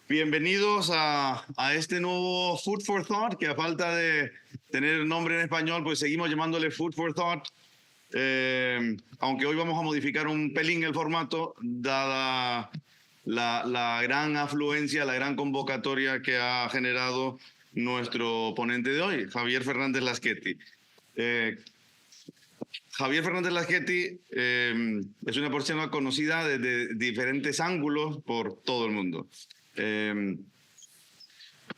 Bienvenidos a este nuevo Food for Thought, que a falta de tener nombre en español, pues seguimos llamándole Food for Thought. Aunque hoy vamos a modificar un pelín el formato, dada la gran afluencia, la gran convocatoria que ha generado nuestro ponente de hoy, Javier Fernández Laschetti. Javier Fernández Laschetti es una persona conocida desde diferentes ángulos por todo el mundo.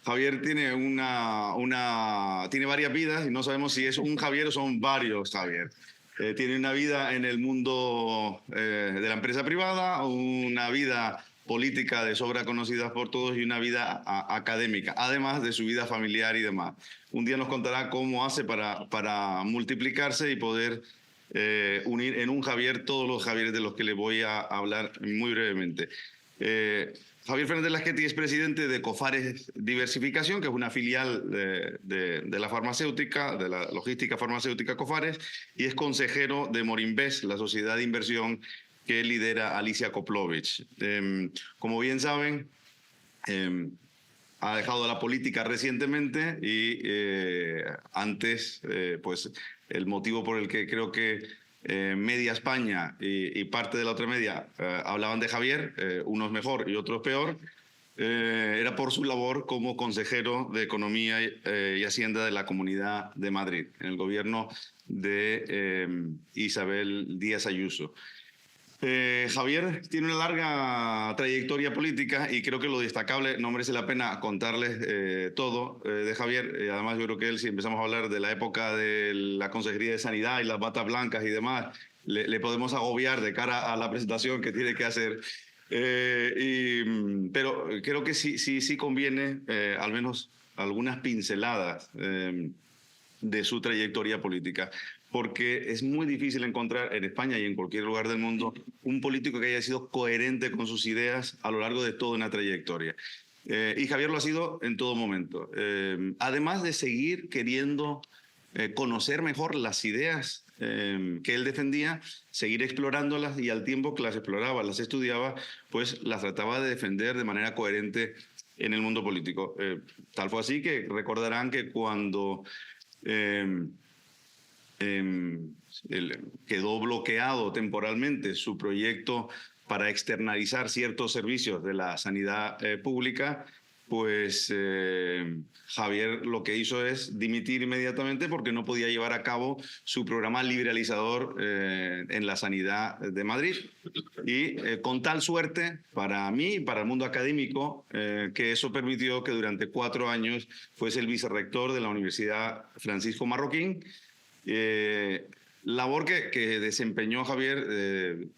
Javier tiene tiene varias vidas y no sabemos si es un Javier o son varios Javier. Tiene una vida en el mundo de la empresa privada, una vida política de sobra conocida por todos y una vida académica, además de su vida familiar y demás. Un día nos contará cómo hace para multiplicarse y poder unir en un Javier todos los Javieres de los que le voy a hablar muy brevemente. Javier Fernández Laschetti es presidente de Cofares Diversificación, que es una filial de la farmacéutica, de la logística farmacéutica Cofares, y es consejero de Morinvest, la sociedad de inversión que lidera Alicia Koplovich. Como bien saben, ha dejado la política recientemente y antes, pues el motivo por el que creo que media España y parte de la otra media hablaban de Javier, unos mejor y otros peor, era por su labor como consejero de Economía y Hacienda de la Comunidad de Madrid, en el gobierno de Isabel Díaz Ayuso. Javier tiene una larga trayectoria política y creo que lo destacable, no merece la pena contarles todo de Javier. Además, yo creo que él, si empezamos a hablar de la época de la Consejería de Sanidad y las batas blancas y demás, le podemos agobiar de cara a la presentación que tiene que hacer. Pero creo que sí conviene al menos algunas pinceladas de su trayectoria política, porque es muy difícil encontrar en España y en cualquier lugar del mundo un político que haya sido coherente con sus ideas a lo largo de toda una trayectoria. Y Javier lo ha sido en todo momento. Además de seguir queriendo conocer mejor las ideas que él defendía, seguir explorándolas y al tiempo que las exploraba, las estudiaba, pues las trataba de defender de manera coherente en el mundo político. Tal fue así que recordarán que cuando quedó bloqueado temporalmente su proyecto para externalizar ciertos servicios de la sanidad pública, pues Javier lo que hizo es dimitir inmediatamente porque no podía llevar a cabo su programa liberalizador en la sanidad de Madrid. Y con tal suerte para mí y para el mundo académico, que eso permitió que durante 4 años fuese el vicerrector de la Universidad Francisco Marroquín, labor que desempeñó Javier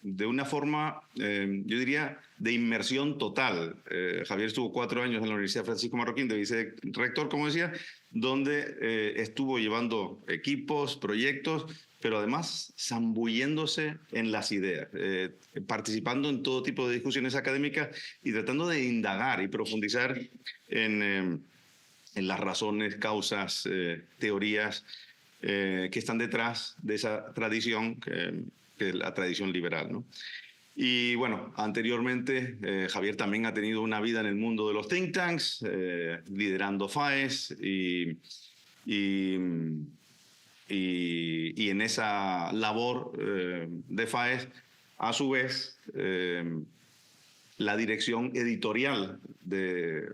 de una forma, yo diría, de inmersión total. Javier estuvo 4 años en la Universidad Francisco Marroquín de vicerrector, como decía, donde estuvo llevando equipos, proyectos, pero además zambulléndose en las ideas, participando en todo tipo de discusiones académicas y tratando de indagar y profundizar en las razones, causas, teorías que están detrás de esa tradición, que es la tradición liberal, ¿no? Y bueno, anteriormente Javier también ha tenido una vida en el mundo de los think tanks, liderando FAES y, y en esa labor de FAES, a su vez, la dirección editorial de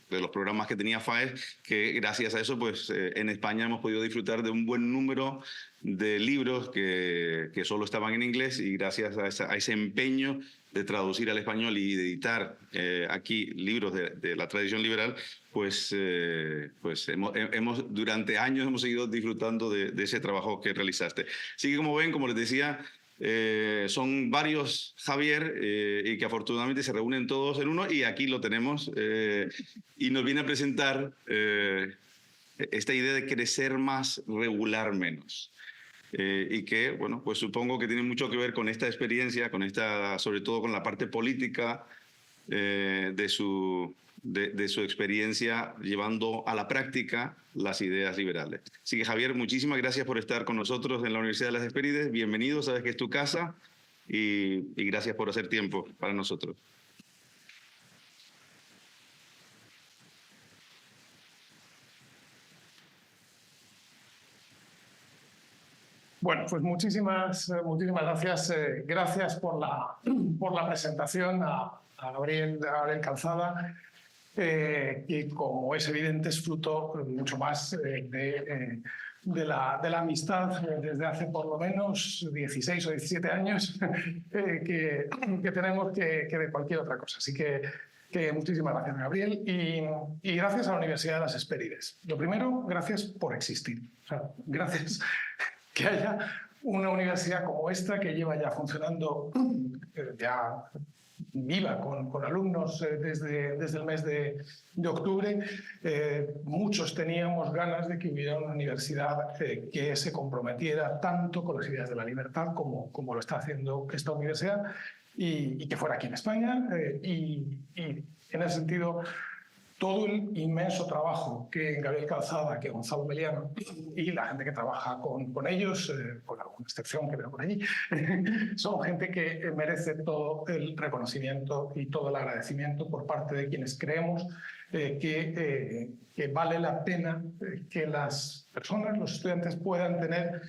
los programas que tenía FAES, que gracias a eso, pues en España hemos podido disfrutar de un buen número de libros que solo estaban en inglés, y gracias a ese empeño de traducir al español y de editar aquí libros de la tradición liberal, pues durante años hemos seguido disfrutando de ese trabajo que realizaste. Así que, como ven, como les decía, son varios Javier y que afortunadamente se reúnen todos en uno, y aquí lo tenemos y nos viene a presentar esta idea de crecer más, regular menos. Y que, bueno, pues supongo que tiene mucho que ver con esta experiencia, sobre todo con la parte política de su experiencia llevando a la práctica las ideas liberales. Así que, Javier, muchísimas gracias por estar con nosotros en la Universidad de las Hespérides. Bienvenido, sabes que es tu casa, y gracias por hacer tiempo para nosotros. Bueno, pues muchísimas gracias. Gracias por la presentación a Gabriel Calzada, que, como es evidente, es fruto mucho más de la amistad desde hace por lo menos 16 o 17 años que tenemos que de cualquier otra cosa. Así que muchísimas gracias, Gabriel, y gracias a la Universidad de las Hespérides. Lo primero, gracias por existir. O sea, gracias que haya una universidad como esta, que lleva ya funcionando, ya viva, con alumnos desde el mes de octubre. Muchos teníamos ganas de que hubiera una universidad que se comprometiera tanto con las ideas de la libertad como lo está haciendo esta universidad, y que fuera aquí en España. Y en ese sentido, todo el inmenso trabajo que Gabriel Calzada, que Gonzalo Meliano y la gente que trabaja con ellos, con alguna excepción que veo por allí, son gente que merece todo el reconocimiento y todo el agradecimiento por parte de quienes creemos que vale la pena que las personas, los estudiantes, puedan tener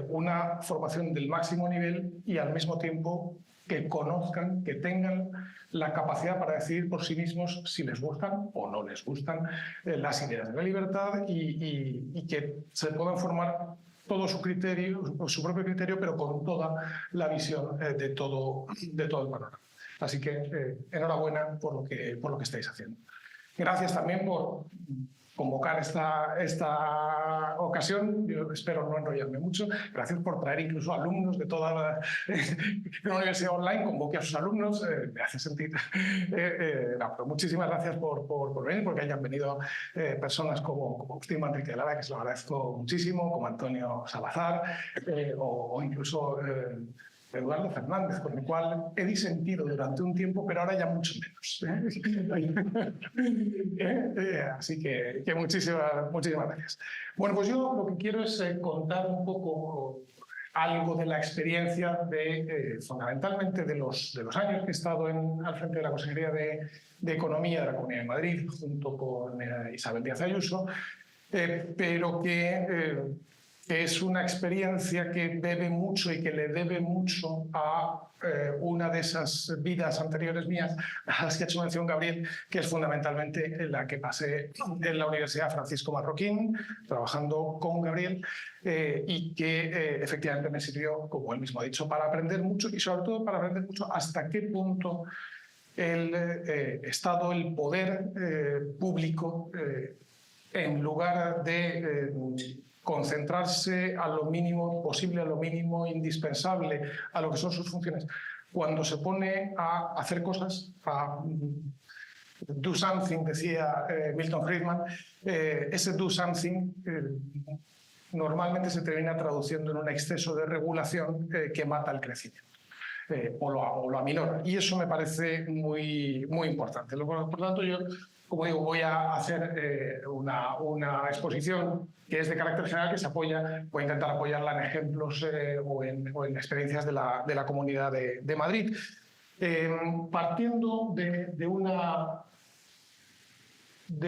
una formación del máximo nivel y al mismo tiempo que conozcan, que tengan la capacidad para decidir por sí mismos si les gustan o no les gustan las ideas de la libertad, y que se puedan formar todo su criterio, su propio criterio, pero con toda la visión de todo el panorama. Así que enhorabuena por lo que estáis haciendo. Gracias también por convocar esta ocasión. Yo espero no enrollarme mucho. Gracias por traer incluso alumnos de toda la universidad online. Convoque a sus alumnos. Me hace sentir... pero muchísimas gracias por venir, porque hayan venido personas como Agustín Manrique de Lara, que se lo agradezco muchísimo, como Antonio Salazar, o incluso... Eduardo Fernández, con el cual he disentido durante un tiempo, pero ahora ya mucho menos. Así que muchísimas gracias. Bueno, pues yo lo que quiero es contar un poco algo de la experiencia fundamentalmente de los años que he estado al frente de la Consejería de Economía de la Comunidad de Madrid, junto con Isabel Díaz Ayuso, pero que es una experiencia que bebe mucho y que le debe mucho a una de esas vidas anteriores mías, a las que ha hecho mención Gabriel, que es fundamentalmente la que pasé en la Universidad Francisco Marroquín, trabajando con Gabriel, y que efectivamente me sirvió, como él mismo ha dicho, para aprender mucho, y sobre todo para aprender mucho hasta qué punto el Estado, el poder público, en lugar de concentrarse a lo mínimo posible, a lo mínimo indispensable, a lo que son sus funciones, cuando se pone a hacer cosas, a do something, decía Milton Friedman, ese do something normalmente se termina traduciendo en un exceso de regulación que mata el crecimiento. O lo aminora. Y eso me parece muy importante. Por tanto, yo, como digo, voy a hacer una exposición que es de carácter general, que voy a intentar apoyarla en ejemplos o en experiencias de la Comunidad de Madrid, partiendo de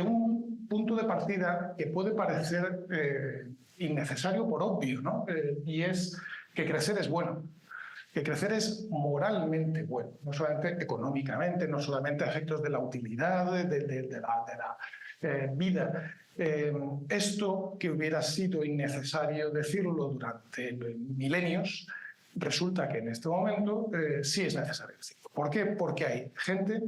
un punto de partida que puede parecer innecesario por obvio, ¿no? Y es que crecer es bueno. Que crecer es moralmente bueno, no solamente económicamente, no solamente a efectos de la utilidad, de la vida. Esto, que hubiera sido innecesario decirlo durante milenios, resulta que en este momento sí es necesario decirlo. ¿Por qué? Porque hay gente,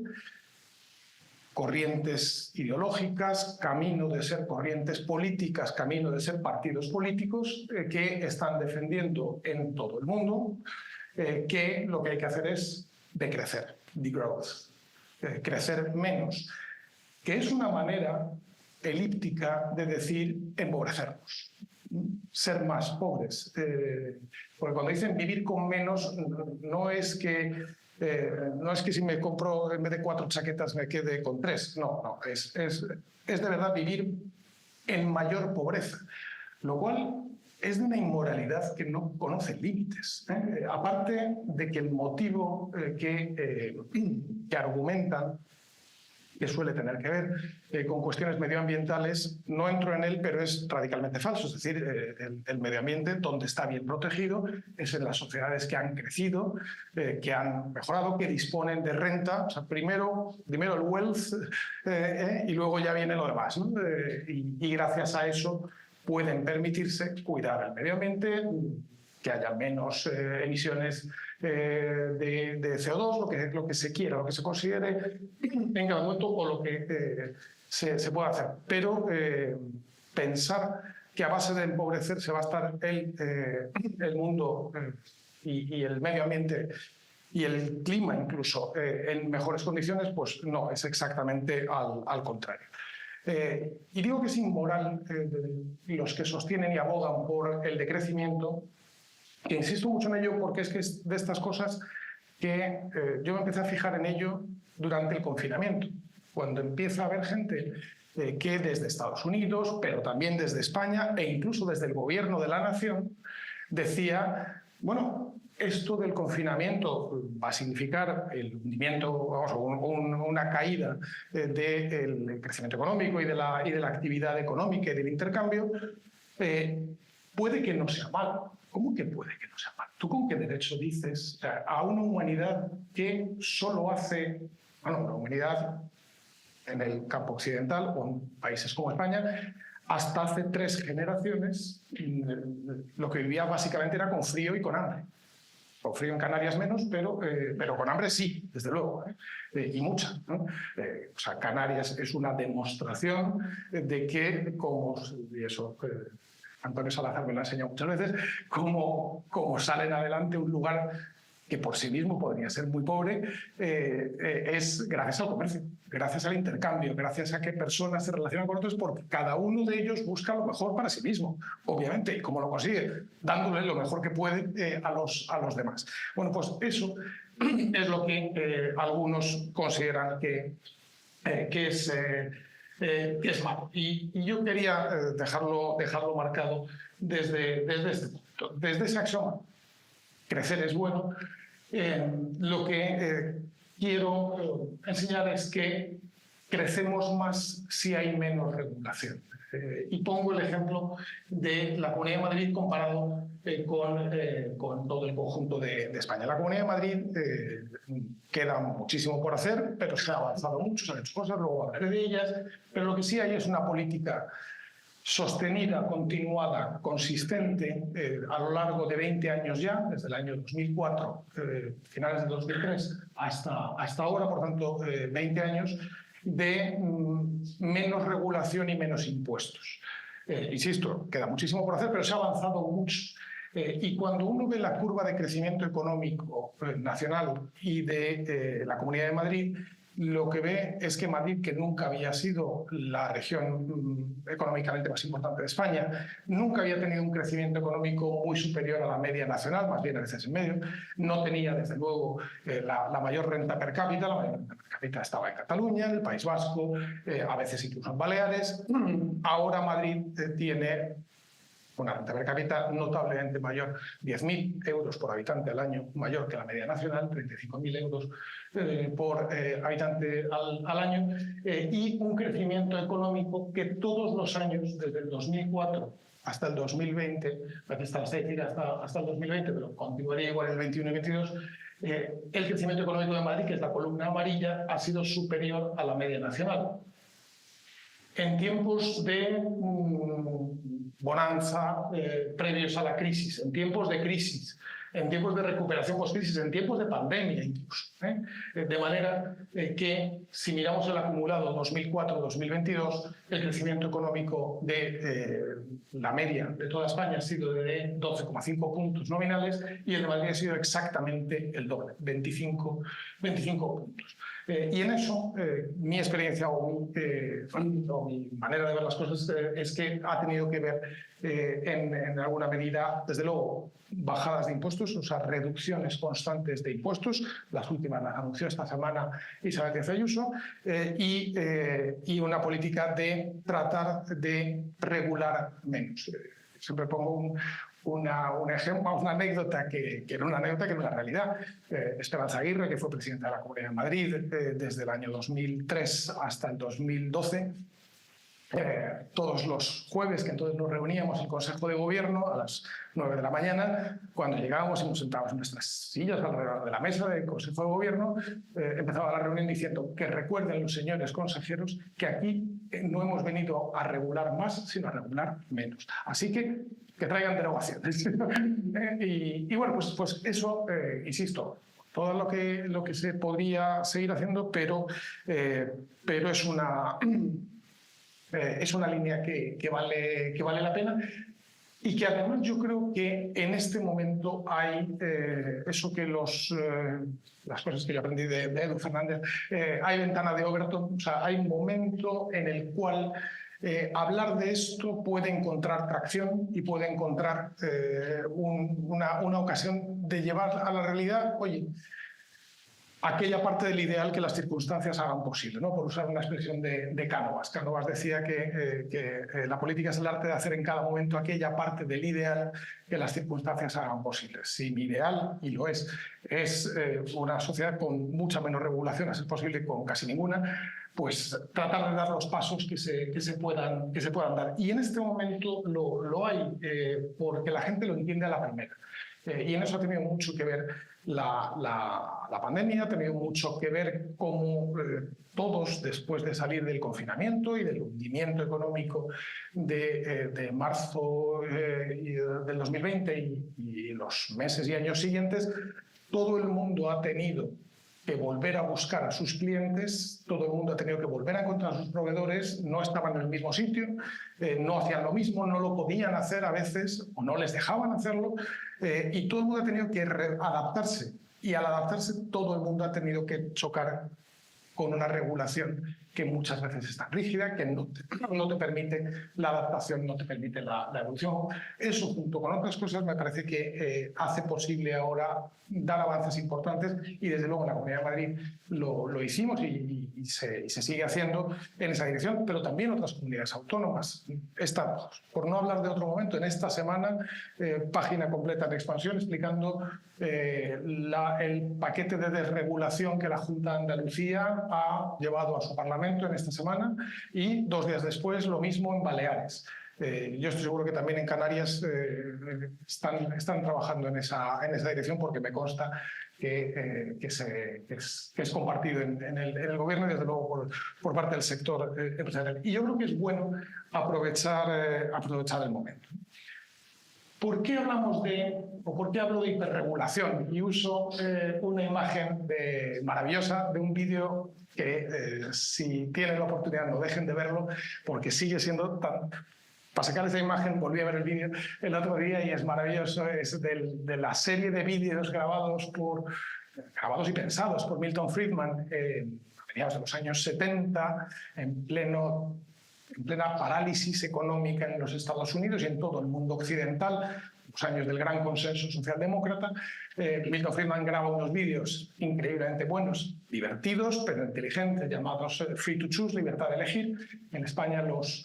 corrientes ideológicas, camino de ser corrientes políticas, camino de ser partidos políticos, que están defendiendo en todo el mundo que lo que hay que hacer es decrecer, degrowth, crecer menos, que es una manera elíptica de decir empobrecernos, ser más pobres. Porque cuando dicen vivir con menos, no es que si me compro en vez de 4 chaquetas me quede con 3, no, es de verdad vivir en mayor pobreza, lo cual es de una inmoralidad que no conoce límites. Aparte de que el motivo que argumentan que suele tener que ver con cuestiones medioambientales. No entro en él, pero es radicalmente falso. Es decir, el medio ambiente, donde está bien protegido, es en las sociedades que han crecido, que han mejorado, que disponen de renta. O sea, primero el wealth y luego ya viene lo demás, ¿no? Y gracias a eso pueden permitirse cuidar el medio ambiente, que haya menos emisiones de CO2, lo que se quiera, lo que se considere en cada momento o lo que se pueda hacer. Pero pensar que a base de empobrecerse va a estar el mundo y el medio ambiente y el clima incluso en mejores condiciones, pues no, es exactamente al contrario. Y digo que es inmoral los que sostienen y abogan por el decrecimiento, que insisto mucho en ello porque es que es de estas cosas que yo me empecé a fijar en ello durante el confinamiento, cuando empieza a haber gente que desde Estados Unidos, pero también desde España e incluso desde el gobierno de la nación, decía, bueno, esto del confinamiento va a significar el hundimiento, vamos, una caída del crecimiento económico y de la actividad económica y del intercambio. Puede que no sea malo. ¿Cómo que puede que no sea malo? ¿Tú con qué derecho dices a una humanidad que solo hace, bueno, una humanidad en el campo occidental o en países como España, hasta hace 3 generaciones, lo que vivía básicamente era con frío y con hambre? Con frío en Canarias menos, pero con hambre sí, desde luego, y mucha, ¿no? O sea, Canarias es una demostración de que, como, y eso Antonio Salazar me lo ha enseñado muchas veces, cómo salen adelante un lugar que por sí mismo podría ser muy pobre, es gracias al comercio, gracias al intercambio, gracias a que personas se relacionan con otros, porque cada uno de ellos busca lo mejor para sí mismo, obviamente, y cómo lo consigue, dándole lo mejor que puede a los demás. Bueno, pues eso es lo que algunos consideran que es malo. Y yo quería dejarlo marcado desde este punto, desde ese axioma. Crecer es bueno. Lo que quiero enseñar es que crecemos más si hay menos regulación. Y pongo el ejemplo de la Comunidad de Madrid comparado con todo el conjunto de España. La Comunidad de Madrid queda muchísimo por hacer, pero se ha avanzado mucho, se han hecho cosas, luego hablaré de ellas, pero lo que sí hay es una política sostenida, continuada, consistente a lo largo de 20 años ya, desde el año 2004, finales de 2003, hasta ahora, por tanto, 20 años, de menos regulación y menos impuestos. Insisto, queda muchísimo por hacer, pero se ha avanzado mucho. Y cuando uno ve la curva de crecimiento económico nacional y de la Comunidad de Madrid, lo que ve es que Madrid, que nunca había sido la región económicamente más importante de España, nunca había tenido un crecimiento económico muy superior a la media nacional, más bien a veces en medio, no tenía desde luego la mayor renta per cápita. La mayor renta per cápita estaba en Cataluña, en el País Vasco, a veces incluso en Baleares. Ahora Madrid tiene una renta per cápita notablemente mayor, 10.000 euros por habitante al año, mayor que la media nacional, 35.000 euros por habitante al año, y un crecimiento económico que todos los años, desde el 2004 hasta el 2020, aquí está la estadística hasta el 2020, pero continuaría igual el 21 y 22, el crecimiento económico de Madrid, que es la columna amarilla, ha sido superior a la media nacional. En tiempos de bonanza previos a la crisis, en tiempos de crisis, en tiempos de recuperación post-crisis, en tiempos de pandemia incluso. De manera que, si miramos el acumulado 2004-2022, el crecimiento económico de la media de toda España ha sido de 12,5 puntos nominales y el de Madrid ha sido exactamente el doble, 25 puntos. Y en eso, mi experiencia o mi manera de ver las cosas es que ha tenido que ver en alguna medida, desde luego, bajadas de impuestos, o sea, reducciones constantes de impuestos. Las últimas las anunció esta semana Isabel Díaz Ayuso, y una política de tratar de regular menos. Siempre pongo una anécdota que era una anécdota que era una realidad. Esperanza Aguirre, que fue presidenta de la Comunidad de Madrid desde el año 2003 hasta el 2012, todos los jueves, que entonces nos reuníamos en el Consejo de Gobierno a las 9 de la mañana, cuando llegábamos y nos sentábamos en nuestras sillas alrededor de la mesa del Consejo de Gobierno, empezaba la reunión diciendo que recuerden los señores consejeros que aquí no hemos venido a regular más, sino a regular menos. Así que traigan derogaciones. Y bueno, pues eso, insisto, todo lo que se podría seguir haciendo, pero es una línea que vale la pena y que además yo creo que en este momento hay eso que las cosas que yo aprendí de Edu Fernández, hay ventana de Overton, o sea, hay un momento en el cual hablar de esto puede encontrar tracción y puede encontrar una ocasión de llevar a la realidad, oye, aquella parte del ideal que las circunstancias hagan posible, ¿no? Por usar una expresión de Cánovas. Cánovas decía que la política es el arte de hacer en cada momento aquella parte del ideal que las circunstancias hagan posible. Si mi ideal, y lo es una sociedad con mucha menos regulación, a ser posible con casi ninguna, pues tratar de dar los pasos que se puedan dar. Y en este momento lo hay, porque la gente lo entiende a la primera. Y en eso ha tenido mucho que ver la pandemia, ha tenido mucho que ver cómo todos, después de salir del confinamiento y del hundimiento económico de marzo del 2020 y los meses y años siguientes, todo el mundo ha tenido que volver a buscar a sus clientes, todo el mundo ha tenido que volver a encontrar a sus proveedores, no estaban en el mismo sitio, no hacían lo mismo, no lo podían hacer a veces o no les dejaban hacerlo, y todo el mundo ha tenido que adaptarse. Y al adaptarse todo el mundo ha tenido que chocar con una regulación que muchas veces es tan rígida, que no te permite la adaptación, no te permite la evolución. Eso, junto con otras cosas, me parece que hace posible ahora dar avances importantes y, desde luego, en la Comunidad de Madrid lo hicimos y se sigue haciendo en esa dirección, pero también otras comunidades autónomas. Estamos, por no hablar de otro momento, en esta semana, página completa de Expansión explicando el paquete de desregulación que la Junta de Andalucía ha llevado a su Parlamento en esta semana, y 2 días después lo mismo en Baleares. Yo estoy seguro que también en Canarias están trabajando en esa dirección, porque me consta que es compartido en el gobierno y, desde luego, por parte del sector empresarial. Y yo creo que es bueno aprovechar el momento. ¿Por qué hablamos por qué hablo de hiperregulación? Y uso una imagen maravillosa de un vídeo que, si tienen la oportunidad, no dejen de verlo, porque sigue siendo tan... Para sacar esa imagen, volví a ver el vídeo el otro día y es maravilloso. Es de la serie de vídeos grabados y pensados por Milton Friedman a mediados de los años 70, en plena parálisis económica en los Estados Unidos y en todo el mundo occidental, los años del gran consenso socialdemócrata. Milton Friedman graba unos vídeos increíblemente buenos, divertidos, pero inteligentes, llamados Free to Choose, libertad de elegir. En España los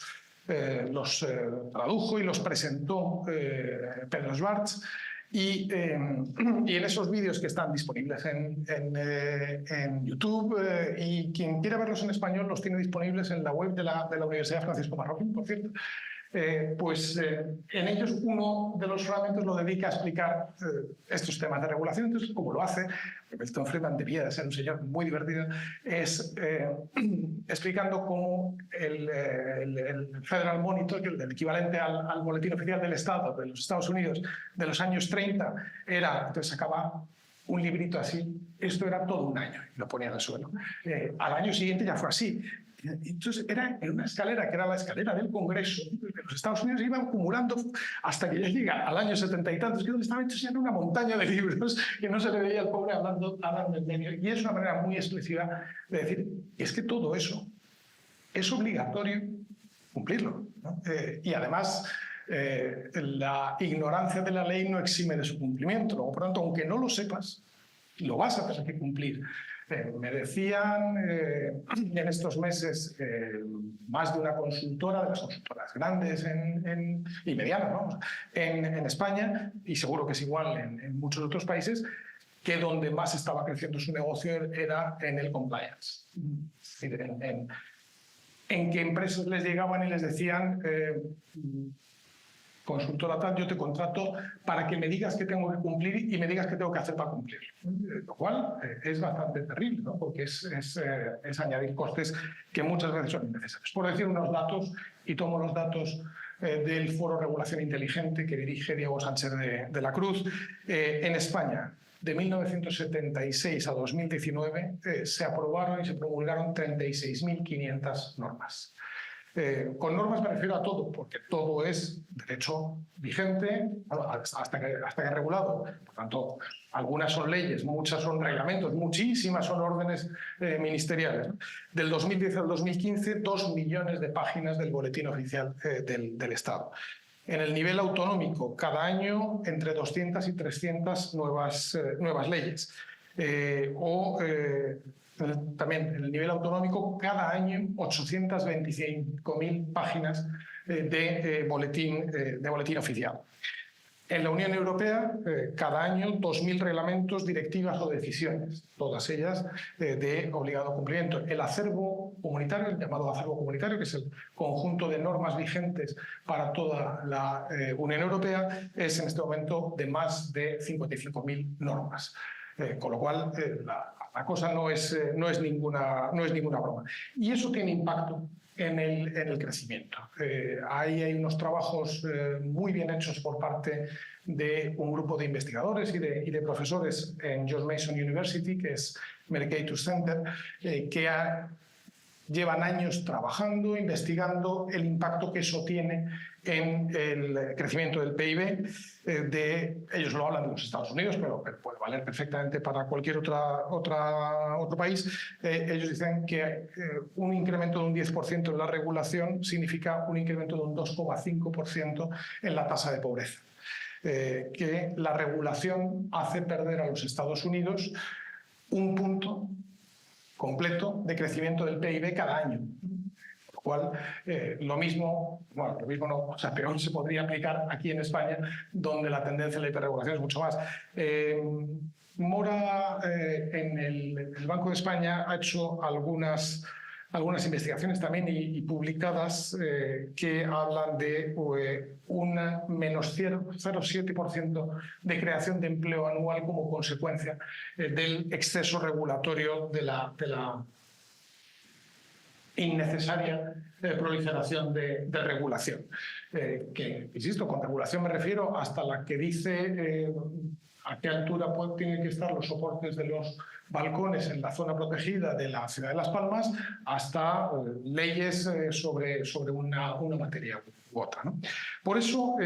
tradujo y los presentó Pedro Schwartz. Y en esos vídeos, que están disponibles en YouTube, y quien quiera verlos en español los tiene disponibles en la web de la Universidad Francisco Marroquín, por cierto, en ellos uno de los fragmentos lo dedica a explicar estos temas de regulación. Entonces, como lo hace, Milton Friedman debía de ser un señor muy divertido, es explicando cómo el Federal Monitor, que es el equivalente al Boletín Oficial del Estado de los Estados Unidos de los años 30, entonces sacaba un librito así. Esto era todo un año, y lo ponía en el suelo. Al año siguiente ya fue así. Entonces era en una escalera, que era la escalera del Congreso de los Estados Unidos, iban acumulando hasta que ya llega al año 70 y tantos, que estaba hecho ya una montaña de libros, que no se le veía al pobre hablando en medio. Y es una manera muy expresiva de decir, es que todo eso es obligatorio cumplirlo, ¿no? Y además, la ignorancia de la ley no exime de su cumplimiento. Por lo tanto, aunque no lo sepas, lo vas a tener que cumplir. Me decían en estos meses más de una consultora, de las consultoras grandes y medianas, vamos, en España, y seguro que es igual en muchos otros países, que donde más estaba creciendo su negocio era en el compliance. Es decir, en que empresas les llegaban y les decían, consultora tal, yo te contrato para que me digas qué tengo que cumplir y me digas qué tengo que hacer para cumplir. Lo cual es bastante terrible, ¿no? Porque es añadir costes que muchas veces son innecesarios. Por decir unos datos, y tomo los datos del Foro Regulación Inteligente que dirige Diego Sánchez de la Cruz, en España, de 1976 a 2019, se aprobaron y se promulgaron 36.500 normas. Con normas me refiero a todo, porque todo es derecho vigente hasta que es regulado. Por tanto, algunas son leyes, muchas son reglamentos, muchísimas son órdenes ministeriales. Del 2010 al 2015, 2 millones de páginas del Boletín Oficial del Estado. En el nivel autonómico, cada año entre 200 y 300 nuevas leyes. También en el nivel autonómico, cada año 825.000 páginas de boletín oficial. En la Unión Europea, cada año 2.000 reglamentos, directivas o decisiones, todas ellas de obligado cumplimiento. El acervo comunitario, el llamado acervo comunitario, que es el conjunto de normas vigentes para toda la Unión Europea, es en este momento de más de 55.000 normas. Con lo cual, la cosa no es ninguna broma. Y eso tiene impacto en el crecimiento. Hay unos trabajos muy bien hechos por parte de un grupo de investigadores y de profesores en George Mason University, que es Mercatus Center, que llevan años trabajando, investigando el impacto que eso tiene en el crecimiento del PIB. Ellos lo hablan de los Estados Unidos, pero puede valer perfectamente para cualquier otro país. Ellos dicen que un incremento de un 10% en la regulación significa un incremento de un 2,5% en la tasa de pobreza. Que la regulación hace perder a los Estados Unidos un punto completo de crecimiento del PIB cada año. Lo cual, lo mismo no, o sea, peor se podría aplicar aquí en España, donde la tendencia de la hiperregulación es mucho más. Mora, en el Banco de España, ha hecho algunas investigaciones también y publicadas que hablan de un menos 0,7% de creación de empleo anual como consecuencia del exceso regulatorio de la innecesaria proliferación de regulación. Que, insisto, con regulación me refiero hasta la que dice a qué altura tienen que estar los soportes de los balcones en la zona protegida de la ciudad de Las Palmas, hasta leyes sobre una materia u otra, ¿no? Por eso,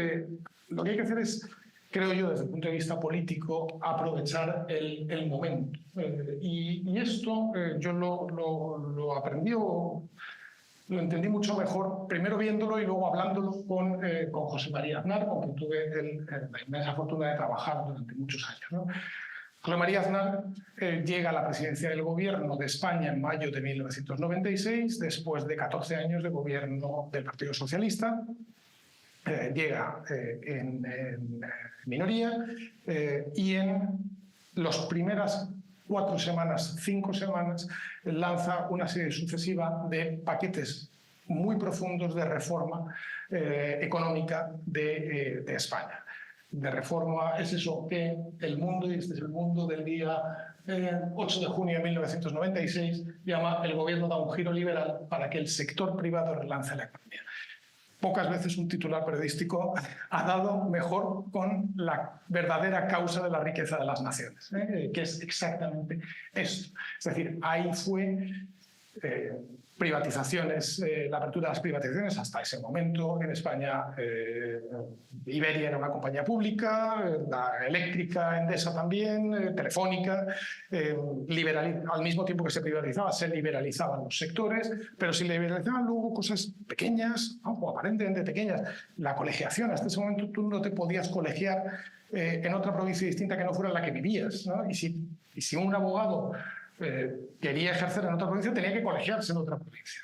lo que hay que hacer es, creo yo, desde el punto de vista político, aprovechar el momento. Y esto yo lo aprendí, lo entendí mucho mejor, primero viéndolo y luego hablándolo con José María Aznar, con quien tuve la inmensa fortuna de trabajar durante muchos años, ¿no? José María Aznar llega a la presidencia del gobierno de España en mayo de 1996, después de 14 años de gobierno del Partido Socialista. Llega en minoría y en las primeras 4 semanas, 5 semanas, lanza una serie sucesiva de paquetes muy profundos de reforma económica de España. De reforma es eso que el mundo, y este es el mundo del día 8 de junio de 1996, llama el gobierno da un giro liberal para que el sector privado relance la economía. Pocas veces un titular periodístico ha dado mejor con la verdadera causa de la riqueza de las naciones, que es exactamente esto. Es decir, ahí fue privatizaciones, la apertura de las privatizaciones. Hasta ese momento en España Iberia era una compañía pública, la eléctrica, Endesa también, Telefónica. Al mismo tiempo que se privatizaba, se liberalizaban los sectores, pero se liberalizaban luego cosas pequeñas, o aparentemente pequeñas. La colegiación, hasta ese momento tú no te podías colegiar en otra provincia distinta que no fuera la que vivías, ¿no? Y si un abogado quería ejercer en otra provincia, tenía que colegiarse en otra provincia.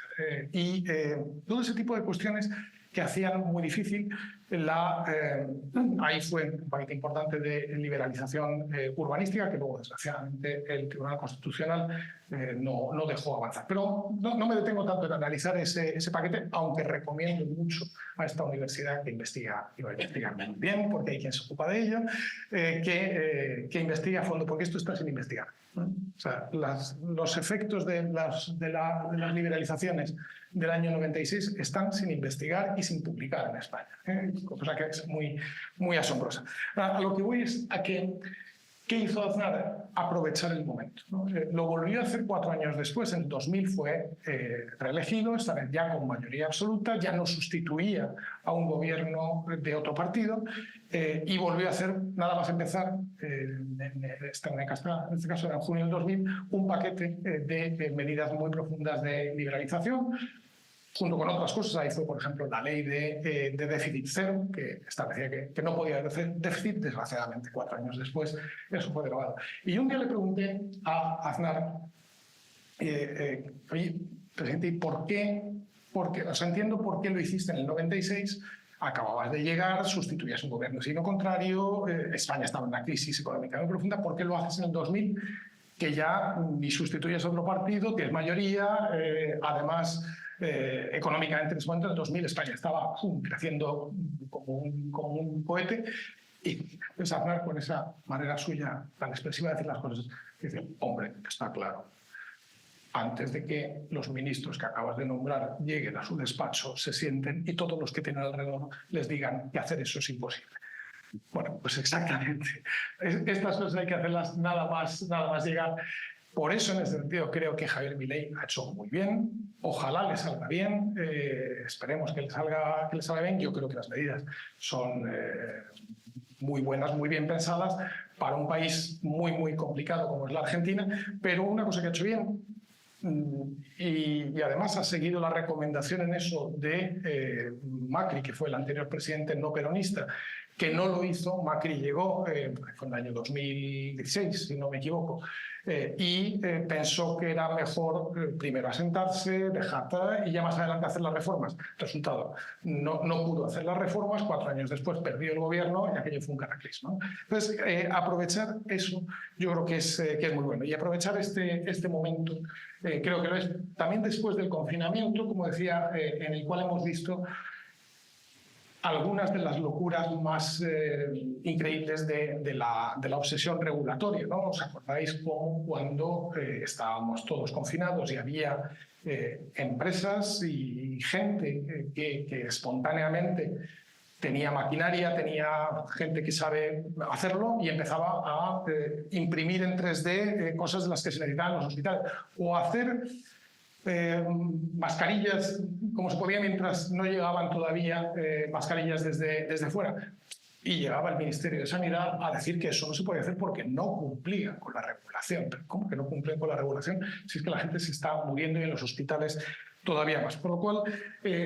Todo ese tipo de cuestiones que hacían muy difícil ahí fue un paquete importante de liberalización urbanística que luego, desgraciadamente, el Tribunal Constitucional no dejó avanzar. Pero no me detengo tanto en analizar ese paquete, aunque recomiendo mucho a esta universidad que investiga, y va a investigar muy bien, porque hay quien se ocupa de ello, que investigue a fondo, porque esto está sin investigar. O sea, los efectos de las liberalizaciones del año 96 están sin investigar y sin publicar en España, cosa que es muy asombrosa. A lo que voy es a que ¿qué hizo Aznar? Aprovechar el momento, ¿no? Lo volvió a hacer 4 años después, en 2000 fue reelegido, esta vez ya con mayoría absoluta, ya no sustituía a un gobierno de otro partido, y volvió a hacer, nada más empezar, en este caso era en junio del 2000, un paquete de medidas muy profundas de liberalización. Junto con otras cosas, ahí fue, por ejemplo, la ley de déficit cero, que establecía que no podía haber déficit. Desgraciadamente, 4 años después, eso fue derogado. Y un día le pregunté a Aznar, oye, presidente, ¿y por qué? Porque, o sea, entiendo por qué lo hiciste en el 96, acababas de llegar, sustituías un gobierno sino contrario, España estaba en una crisis económica muy profunda, ¿por qué lo haces en el 2000? Que ya ni sustituyes a otro partido, tienes mayoría, además, económicamente en ese momento, en el 2000, España estaba creciendo como un cohete, y Aznar, con esa manera suya tan expresiva de decir las cosas, dice, hombre, está claro, antes de que los ministros que acabas de nombrar lleguen a su despacho, se sienten y todos los que tienen alrededor les digan que hacer eso es imposible. Bueno, pues exactamente. Estas cosas hay que hacerlas nada más llegar. Por eso, en ese sentido, creo que Javier Milei ha hecho muy bien. Ojalá le salga bien. Esperemos que le salga bien. Yo creo que las medidas son muy buenas, muy bien pensadas para un país muy complicado como es la Argentina. Pero una cosa que ha hecho bien, y además ha seguido la recomendación en eso de Macri, que fue el anterior presidente no peronista, que no lo hizo. Macri llegó, fue en el año 2016, si no me equivoco, y pensó que era mejor primero asentarse, dejar y ya más adelante hacer las reformas. Resultado, no pudo hacer las reformas, 4 años después perdió el gobierno y aquello fue un cataclismo, ¿no? Entonces, aprovechar eso yo creo que es muy bueno, y aprovechar este momento, creo que lo es también después del confinamiento, como decía, en el cual hemos visto algunas de las locuras más increíbles de la obsesión regulatoria, ¿no? ¿Os acordáis cómo cuando estábamos todos confinados y había empresas y gente que espontáneamente tenía maquinaria, tenía gente que sabe hacerlo y empezaba a imprimir en 3D cosas de las que se necesitaban en los hospitales, o hacer mascarillas como se podía mientras no llegaban todavía mascarillas desde fuera? Y llegaba el Ministerio de Sanidad a decir que eso no se podía hacer porque no cumplía con la regulación. ¿Pero cómo que no cumplen con la regulación si es que la gente se está muriendo y en los hospitales todavía más? Por lo cual,